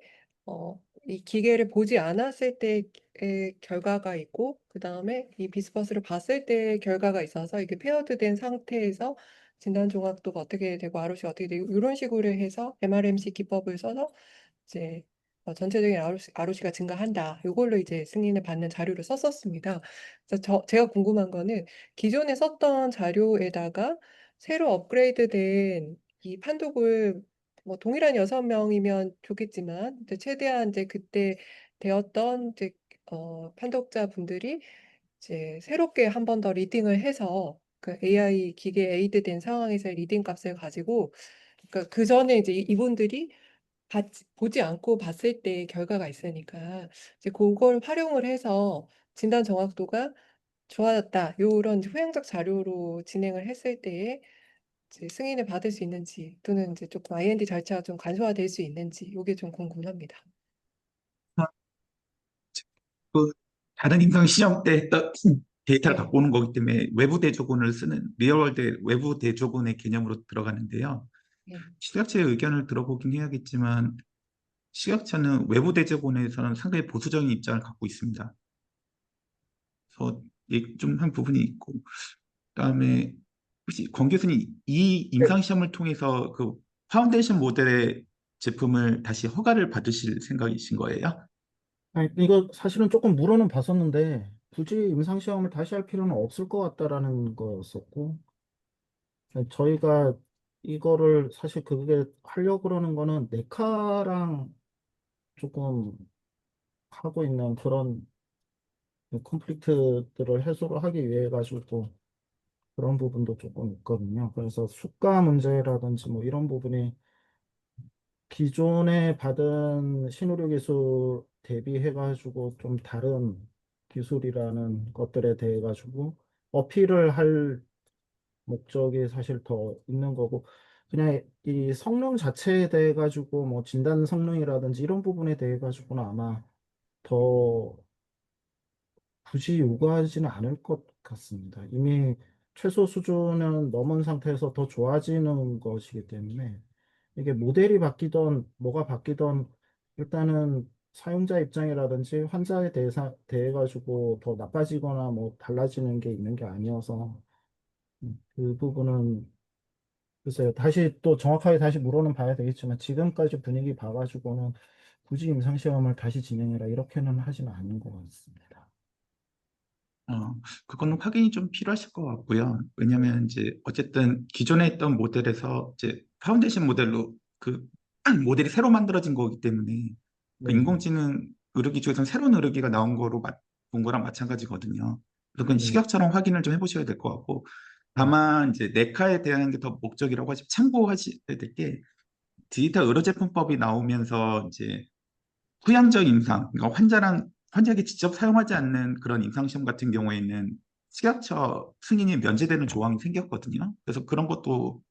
S1: 이 기계를 보지 않았을 때의 결과가 있고 그 다음에 이 비스버스를 봤을 때의 결과가 있어서 이게 페어드된 상태에서 진단 종합도가 어떻게 되고 ROC가 어떻게 되고 이런 식으로 해서 MRMC 기법을 써서 이제 전체적인 ROC가 증가한다. 이걸로 이제 승인을 받는 자료를 썼었습니다. 그래서 제가 궁금한 거는 기존에 썼던 자료에다가 새로 업그레이드된 이 판독을 뭐 동일한 6명이면 좋겠지만 이제 최대한 이제 그때 되었던 이제 판독자 분들이 이제 새롭게 한 번 더 리딩을 해서 그 AI 기계 에이드된 상황에서의 리딩 값을 가지고 그러니까 그 전에 이제 이분들이 보지 않고 봤을 때 결과가 있으니까 이제 그걸 활용을 해서 진단 정확도가 좋아졌다. 요런 이제 후행적 자료로 진행을 했을 때에 이제 승인을 받을 수 있는지 또는 이제 조금 IND 절차가 좀 간소화될 수 있는지 이게 좀 궁금합니다.
S2: 그 다른 임상 시험 때 했던 데이터를
S1: 네,
S2: 갖고 오는 거기 때문에 외부 대조군을 쓰는 리얼월드 외부 대조군의 개념으로 들어가는데요.
S1: 네,
S2: 식약처의 의견을 들어보긴 해야겠지만 식약처는 외부 대조군에서는 상당히 보수적인 입장을 갖고 있습니다. 그래서 좀 한 부분이 있고 그다음에 혹시 권 교수님 이 임상 시험을 통해서 그 파운데이션 모델의 제품을 다시 허가를 받으실 생각이신 거예요?
S4: 아니, 이거 사실은 조금 물어는 봤었는데 굳이 임상시험을 다시 할 필요는 없을 것 같다라는 거였었고, 저희가 이거를 사실 그게 하려고 그러는 거는 네카랑 조금 하고 있는 그런 컨플릭트들을 해소를 하기 위해 가지고 그런 부분도 조금 있거든요. 그래서 수가 문제라든지 뭐 이런 부분이 기존에 받은 신의료 기술 대비해 가지고 좀 다른 기술이라는 것들에 대해 가지고 어필을 할 목적이 사실 더 있는 거고, 그냥 이 성능 자체에 대해 가지고 뭐 진단 성능이라든지 이런 부분에 대해 가지고는 아마 더 굳이 요구하지는 않을 것 같습니다. 이미 최소 수준은 넘은 상태에서 더 좋아지는 것이기 때문에 이게 모델이 바뀌던 뭐가 바뀌던 일단은 사용자 입장이라든지 환자에 대해 가지고 더 나빠지거나 뭐 달라지는 게 있는 게 아니어서 그 부분은 글쎄요. 다시 또 정확하게 다시 물어는 봐야 되겠지만 지금까지 분위기 봐가지고는 굳이 임상시험을 다시 진행해라 이렇게는 하지는 않는 것 같습니다.
S2: 그거는 확인이 좀 필요하실 것 같고요. 왜냐하면 이제 어쨌든 기존에 있던 모델에서 이제 파운데이션 모델로 그 모델이 새로 만들어진 거기 때문에 그
S4: 네네.
S2: 인공지능 의료기 중에서 새로운 의료기가 나온 본 거랑 마찬가지거든요. 그래서 그건
S4: 네.
S2: 식약처럼 확인을 좀 해보셔야 될 것 같고
S4: 네.
S2: 다만 이제 네카에 대한 게 더 목적이라고 하시면 참고하셔야 될 게 디지털 의료제품법이 나오면서 이제 후양적 임상, 그러니까 환자에게 직접 사용하지 않는 그런 임상시험 같은 경우에는 식약처 승인이 면제되는 조항이 생겼거든요. 그래서 그런 것도,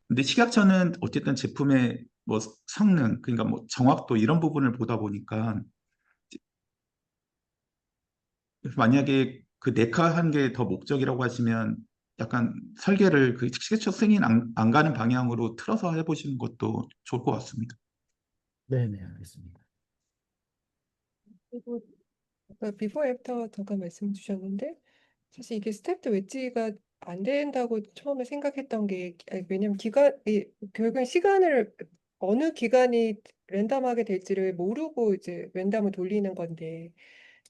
S2: 근데 식약처는 어쨌든 제품의 뭐 성능, 그러니까 뭐 정확도 이런 부분을 보다 보니까 만약에 그 네카한 게 더 목적이라고 하시면 약간 설계를 그 식약처 승인 안 가는 방향으로 틀어서 해보시는 것도 좋을 것 같습니다.
S4: 네네, 알겠습니다.
S1: 그리고 아까 비포 애프터 잠깐 말씀 주셨는데 사실 이게 스텝도 웨지가 안 된다고 처음에 생각했던 게 아니, 왜냐면 결국엔 시간을 어느 기간이 랜덤하게 될지를 모르고 이제 랜덤을 돌리는 건데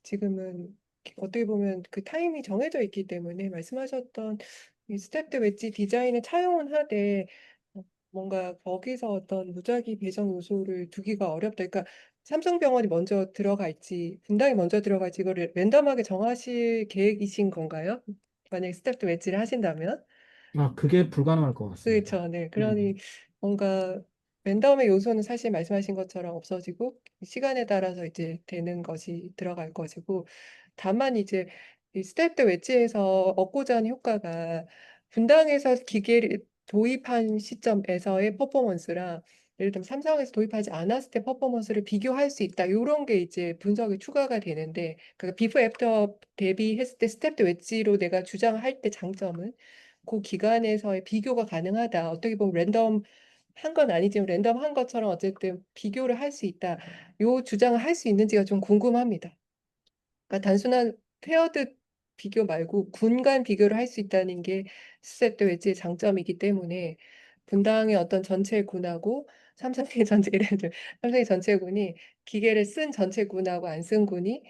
S1: 지금은 어떻게 보면 그 타임이 정해져 있기 때문에 말씀하셨던 이 스텝드 웨지 디자인을 차용은 하되 뭔가 거기서 어떤 무작위 배정 요소를 두기가 어렵다. 그러니까 삼성병원이 먼저 들어갈지 분당이 먼저 들어갈지 이거를 랜덤하게 정하실 계획이신 건가요? 만약에 스태프도 웨지를 하신다면?
S4: 그게 불가능할 것 같습니다.
S1: 그렇죠. 네.
S4: 네.
S1: 그러니 뭔가 랜덤의 요소는 사실 말씀하신 것처럼 없어지고 시간에 따라서 이제 되는 것이 들어갈 것이고 다만 이제 이 스텝 웨지에서 얻고자 하는 효과가 분당에서 기계를 도입한 시점에서의 퍼포먼스랑 예를 들면 삼성에서 도입하지 않았을 때 퍼포먼스를 비교할 수 있다. 이런 게 이제 분석이 추가가 되는데 그러니까 비포 애프터 대비했을 때 스텝 웨지로 내가 주장할 때 장점은 그 기간에서의 비교가 가능하다. 어떻게 보면 랜덤 한 건 아니지만 랜덤 한 것처럼 어쨌든 비교를 할 수 있다. 요 주장을 할 수 있는지가 좀 궁금합니다. 그러니까 단순한 페어드 비교 말고 군 간 비교를 할 수 있다는 게 스셋 웨지의 장점이기 때문에 분당의 어떤 전체 군하고 삼성의 전체 예를 들어 삼성의 전체 군이 기계를 쓴 전체 군하고 안 쓴 군이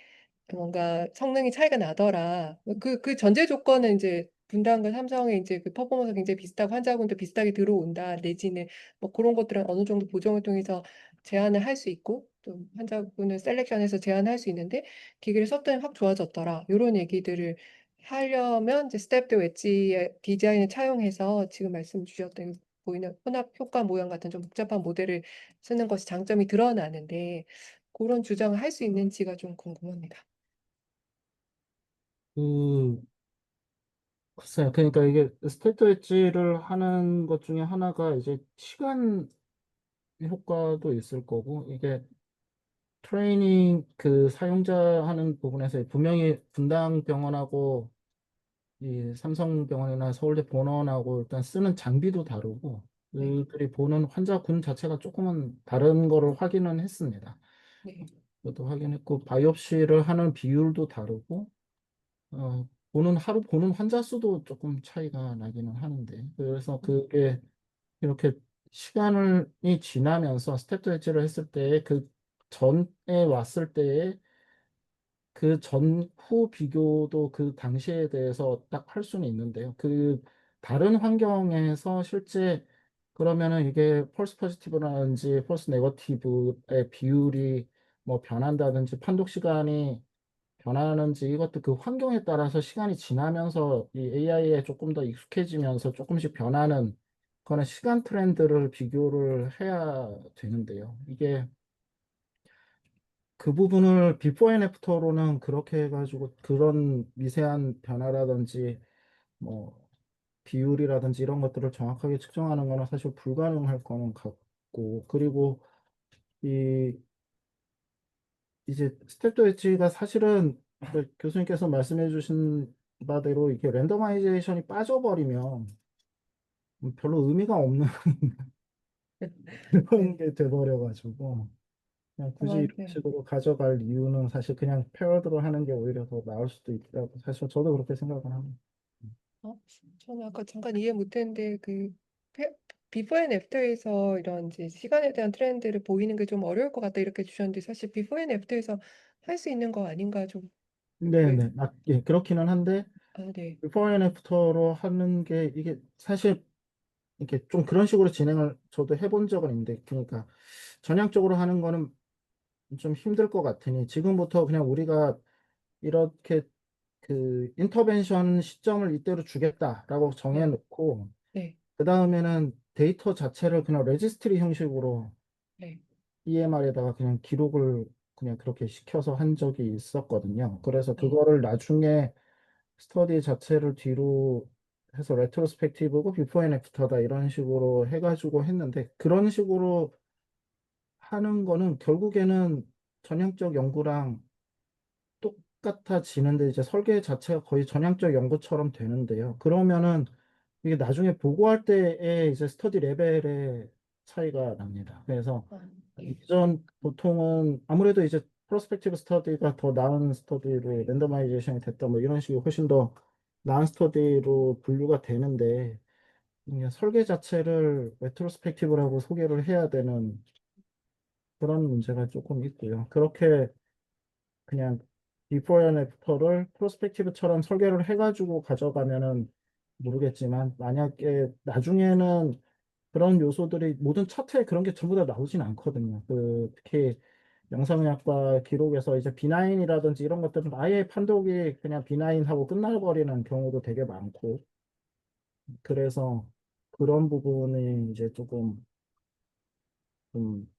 S1: 뭔가 성능이 차이가 나더라. 그 전제 조건은 이제 분당과 삼성의 이제 그 퍼포먼스 굉장히 비슷하고 환자분도 비슷하게 들어온다. 내지는 뭐 그런 것들은 어느 정도 보정을 통해서 제한을 할 수 있고 또 환자분을 셀렉션해서 제한할 수 있는데 기기를 썼더니 확 좋아졌더라. 이런 얘기들을 하려면 이제 스텝드 웨지의 디자인을 차용해서 지금 말씀 주셨던 보이는 혼합 효과 모형 같은 좀 복잡한 모델을 쓰는 것이 장점이 드러나는데 그런 주장을 할 수 있는지가 좀 궁금합니다.
S4: 그 글쎄요. 그러니까 이게 스테이트 웨지를 하는 것 중에 하나가 이제 시간 효과도 있을 거고, 이게 트레이닝 그 사용자 하는 부분에서 분명히 분당 병원하고 이 삼성병원이나 서울대 본원하고 일단 쓰는 장비도 다르고,
S1: 네,
S4: 그들이 보는 환자 군 자체가 조금은 다른 거를 확인은 했습니다.
S1: 네,
S4: 그것도 확인했고, 바이옵시를 하는 비율도 다르고, 하루 보는 환자 수도 조금 차이가 나기는 하는데, 그래서 그게 이렇게 시간이 지나면서 스텝 웨지를 했을 때 그 전에 왔을 때의 그 전후 비교도 그 당시에 대해서 딱 할 수는 있는데요. 그 다른 환경에서 실제 그러면은 이게 펄스 포지티브라든지 펄스 네거티브의 비율이 뭐 변한다든지 판독 시간이 변하는지 이것도 그 환경에 따라서 시간이 지나면서 이 AI에 조금 더 익숙해지면서 조금씩 변하는 그런 시간 트렌드를 비교를 해야 되는데요. 이게 그 부분을 비포 앤 애프터로는 그렇게 해가지고 그런 미세한 변화라든지 뭐 비율이라든지 이런 것들을 정확하게 측정하는 거는 사실 불가능할 거는 같고, 그리고 이 이제 스텝 웨지가 사실은 그 교수님께서 말씀해 주신 바대로 이렇게 랜더마이제이션이 빠져버리면 별로 의미가 없는 그런
S1: 네,
S4: 게 돼버려가지고 그냥 굳이 이런
S1: 네.
S4: 식으로 가져갈 이유는 사실 그냥 페어드로 하는 게 오히려 더 나을 수도 있다고 사실 저도 그렇게 생각을 합니다.
S1: 어? 저는 아까 잠깐 이해 못했는데 그 비포 앤 애프터에서 이런 이제 시간에 대한 트렌드를 보이는 게 좀 어려울 것 같다 이렇게 주셨는데 사실 비포 앤 애프터에서 할 수 있는 거 아닌가 좀 왜?
S4: 네네, 예, 그렇기는 한데
S1: 아, 네,
S4: 비포 앤 애프터로 하는 게 이게 사실 이렇게 좀 그런 식으로 진행을 저도 해본 적은 있는데, 그러니까 전향적으로 하는 거는 좀 힘들 것 같으니 지금부터 그냥 우리가 이렇게 그 인터벤션 시점을 이때로 주겠다라고
S1: 네,
S4: 정해놓고
S1: 네,
S4: 그 다음에는 데이터 자체를 그냥 레지스트리 형식으로
S1: 네,
S4: EMR에다가 그냥 기록을 그냥 그렇게 시켜서 한 적이 있었거든요. 그래서
S1: 네,
S4: 그거를 나중에 스터디 자체를 뒤로 해서 레트로스펙티브고 비포 앤 애프터다 이런 식으로 해가지고 했는데, 그런 식으로 하는 거는 결국에는 전형적 연구랑 똑같아지는데 이제 설계 자체가 거의 전향적 연구처럼 되는데요. 그러면은 이게 나중에 보고할 때에 이제 스터디 레벨의 차이가 납니다. 그래서
S1: 아, 네,
S4: 이전 보통은 아무래도 이제 프로스펙티브 스터디가 더 나은 스터디로 랜더마이제이션이 됐다 뭐 이런 식으로 훨씬 더 나은 스터디로 분류가 되는데, 이게 설계 자체를 레트로스펙티브라고 소개를 해야 되는 그런 문제가 조금 있고요. 그렇게 그냥 비포 앤 애프터를 프로스펙티브처럼 설계를 해가지고 가져가면은 모르겠지만, 만약에 나중에는 그런 요소들이 모든 차트에 그런 게 전부 다 나오진 않거든요. 특히 영상의학과 기록에서 이제 비나인이라든지 이런 것들은 아예 판독이 그냥 비나인하고 끝나버리는 경우도 되게 많고, 그래서 그런 부분이 이제 조금 좀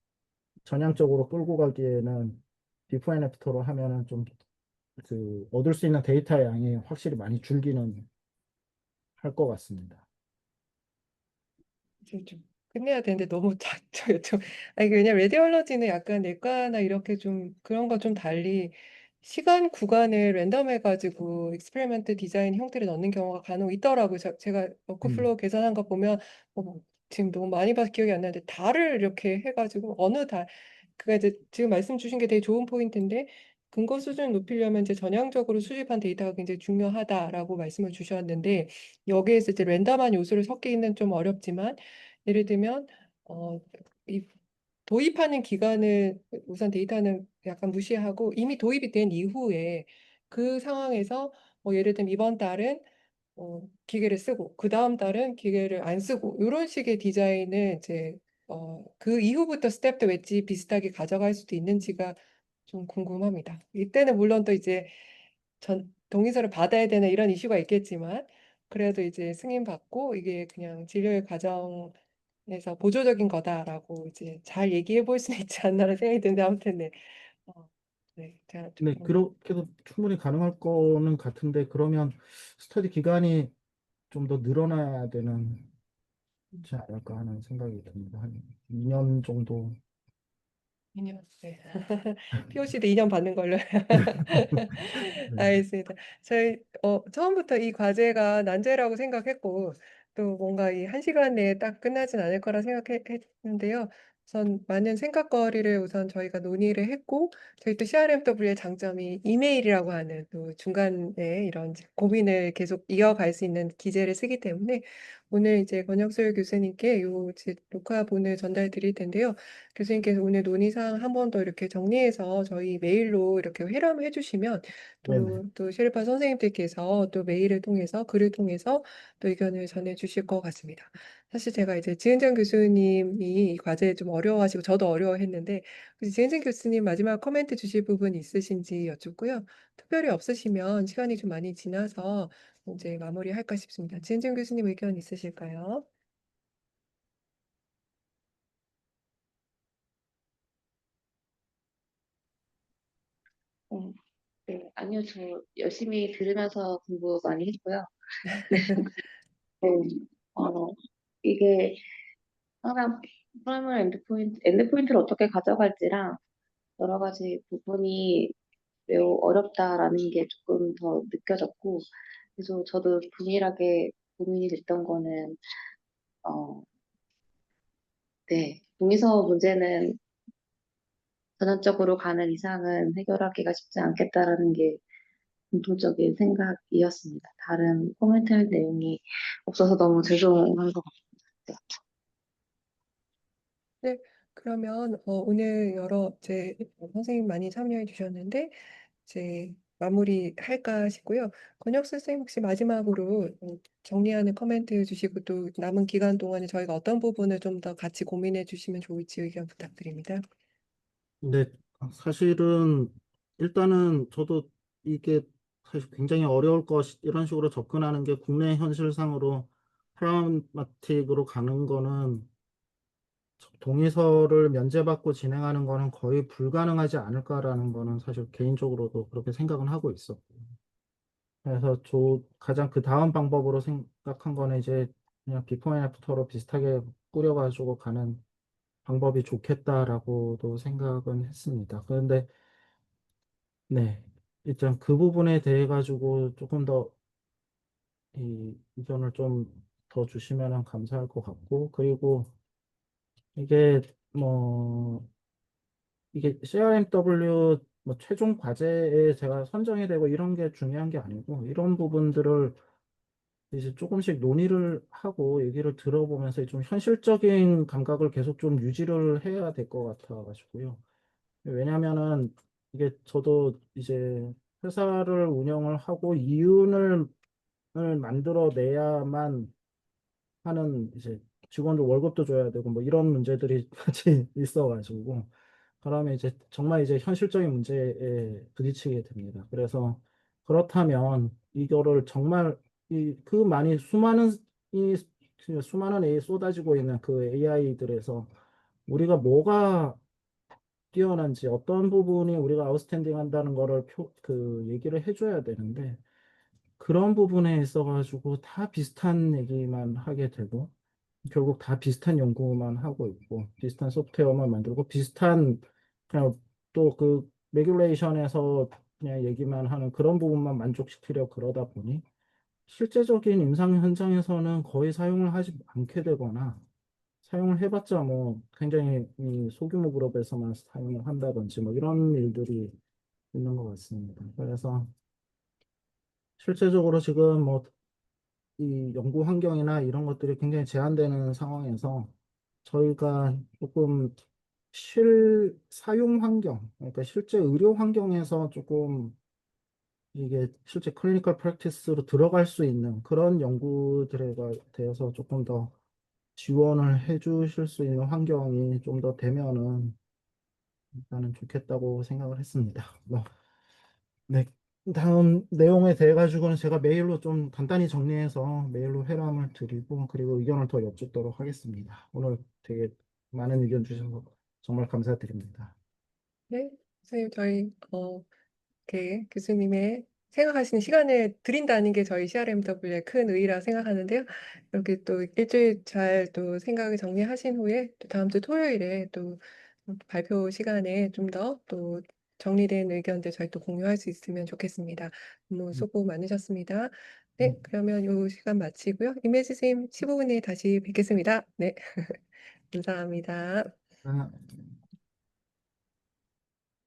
S4: 전향적으로 끌고 가기에는 비포 앤 애프터로 하면은 좀 얻을 수 있는 데이터의 양이 확실히 많이 줄기는 할 것 같습니다.
S1: 이제 좀 끝내야 되는데 너무 좀 아니 왜냐면 레디올러지는 약간 내과나 이렇게 좀 그런 거 좀 달리 시간 구간을 랜덤해가지고 익스페리먼트 디자인 형태를 넣는 경우가 간혹 있더라고요. 제가
S4: 음,
S1: 워크플로우 계산한 거 보면 지금 너무 많이 봐서 기억이 안 나는데 달을 이렇게 해가지고 어느 달 그가 이제 지금 말씀 주신 게 되게 좋은 포인트인데 근거 수준을 높이려면 이제 전향적으로 수집한 데이터가 굉장히 중요하다라고 말씀을 주셨는데 여기에서 이제 랜덤한 요소를 섞기는 좀 어렵지만 예를 들면 이 도입하는 기간을 우선 데이터는 약간 무시하고 이미 도입이 된 이후에 그 상황에서 예를 들면 이번 달은 기계를 쓰고 그 다음 달은 기계를 안 쓰고 이런 식의 디자인을 이제 그 이후부터 스텝도 웨지 비슷하게 가져갈 수도 있는지가 좀 궁금합니다. 이때는 물론 또 이제 동의서를 받아야 되는 이런 이슈가 있겠지만 그래도 이제 승인 받고 이게 그냥 진료의 과정에서 보조적인 거다라고 이제 잘 얘기해 볼 수는 있지 않나라는 생각이 드는데 아무튼 네. 제가
S4: 네,
S1: 조금
S4: 그렇게도 충분히 가능할 거는 같은데, 그러면 스터디 기간이 좀 더 늘어나야 되지 않을까 하는 생각이 듭니다. 한 2년 정도.
S1: 2년, 네. POC도 2년 받는 걸로.
S4: 네.
S1: 알겠습니다. 저희 처음부터 이 과제가 난제라고 생각했고 또 뭔가 이 1시간 내에 딱 끝나진 않을 거라 생각했는데요. 우선 많은 생각거리를 우선 저희가 논의를 했고 저희 또 CRMW의 장점이 이메일이라고 하는 또 중간에 이런 이제 고민을 계속 이어갈 수 있는 기제를 쓰기 때문에 오늘 이제 권혁술 교수님께 요 이제 녹화본을 전달 드릴 텐데요. 교수님께서 오늘 논의사항 한 번 더 이렇게 정리해서 저희 메일로 이렇게 회람을 해주시면
S4: 네네.
S1: 또 셰르파 선생님들께서 또 메일을 통해서 글을 통해서 또 의견을 전해주실 것 같습니다. 사실 제가 이제 지은정 교수님이 이 과제 좀 어려워하시고 저도 어려워했는데 혹시 지은정 교수님 마지막 코멘트 주실 부분 있으신지 여쭙고요. 특별히 없으시면 시간이 좀 많이 지나서 이제 마무리할까 싶습니다. 지은정 교수님 의견 있으실까요?
S3: 어, 네, 아니요, 저 열심히 들으면서 공부 많이 했고요. 네, 어, 이게 항상 프라이머리 엔드포인트를 어떻게 가져갈지랑 여러 가지 부분이 매우 어렵다라는 게 조금 더 느껴졌고, 그래서 저도 동일하게 고민이 됐던 거는, 어, 네, 동의서 문제는 전환적으로 가는 이상은 해결하기가 쉽지 않겠다라는 게 공통적인 생각이었습니다. 다른 코멘트 할 내용이 없어서 너무 죄송한 것 같아요.
S1: 네, 그러면 오늘 여러 선생님 많이 참여해 주셨는데 이제 마무리 할까 싶고요. 권혁 선생님 혹시 마지막으로 정리하는 코멘트 주시고 또 남은 기간 동안에 저희가 어떤 부분을 좀 더 같이 고민해 주시면 좋을지 의견 부탁드립니다.
S4: 근데 사실은 일단은 저도 이게 사실 굉장히 어려울 이런 식으로 접근하는 게 국내 현실상으로 프라그마틱으로 가는 거는 동의서를 면제받고 진행하는 거는 거의 불가능하지 않을까라는 거는 사실 개인적으로도 그렇게 생각은 하고 있었고. 그래서 가장 그 다음 방법으로 생각한 거는 이제 그냥 비포 앤 애프터로 비슷하게 꾸려가지고 가는 방법이 좋겠다라고도 생각은 했습니다. 그런데 네, 일단 그 부분에 대해 가지고 조금 더 이 의견을 좀 더 주시면 감사할 것 같고, 그리고 이게 뭐 이게 CRMW 뭐 최종 과제에 제가 선정이 되고 이런 게 중요한 게 아니고, 이런 부분들을 이제 조금씩 논의를 하고 얘기를 들어보면서 좀 현실적인 감각을 계속 좀 유지를 해야 될 것 같아가지고요. 왜냐면은 이게 저도 이제 회사를 운영을 하고 이윤을 만들어내야만 하는 이제 직원들 월급도 줘야 되고 뭐 이런 문제들이 같이 있어가지고 그러면 이제 정말 이제 현실적인 문제에 부딪히게 됩니다. 그래서 그렇다면 이거를 정말 그 많이 이 수많은 AI 쏟아지고 있는 그 AI들에서 우리가 뭐가 뛰어난지 어떤 부분이 우리가 아웃스탠딩 한다는 거를 얘기를 해줘야 되는데 그런 부분에 있어가지고 다 비슷한 얘기만 하게 되고 결국 다 비슷한 연구만 하고 있고 비슷한 소프트웨어만 만들고 비슷한 그냥 또 그 레귤레이션에서 그냥 얘기만 하는 그런 부분만 만족시키려 그러다 보니 실제적인 임상 현장에서는 거의 사용을 하지 않게 되거나 사용을 해봤자 뭐 굉장히 이 소규모 그룹에서만 사용을 한다든지 뭐 이런 일들이 있는 것 같습니다. 그래서 실제적으로 지금 뭐 이 연구 환경이나 이런 것들이 굉장히 제한되는 상황에서 저희가 조금 사용 환경, 그러니까 실제 의료 환경에서 조금 이게 실제 클리니컬 프랙티스로 들어갈 수 있는 그런 연구들에 대해서 조금 더 지원을 해 주실 수 있는 환경이 좀 더 되면은 일단은 좋겠다고 생각을 했습니다. 뭐, 네. 다음 내용에 대해 가지고는 제가 메일로 좀 간단히 정리해서 메일로 회람을 드리고 그리고 의견을 더 여쭙도록 하겠습니다. 오늘 되게 많은 의견 주셔서 정말 감사드립니다.
S1: 네, 선생님 저희 이렇게 교수님의 생각하시는 시간을 드린다는 게 저희 CRMW의 큰 의의라 생각하는데요. 이렇게 또 일주일 잘 또 생각을 정리하신 후에 또 다음 주 토요일에 또 발표 시간에 좀 더 또 정리된 의견들 저희 또 공유할 수 있으면 좋겠습니다. 너무 수고 많으셨습니다. 네, 그러면 이 시간 마치고요. 이메지 선생님 15분에 다시 뵙겠습니다. 네, 감사합니다.
S4: 아,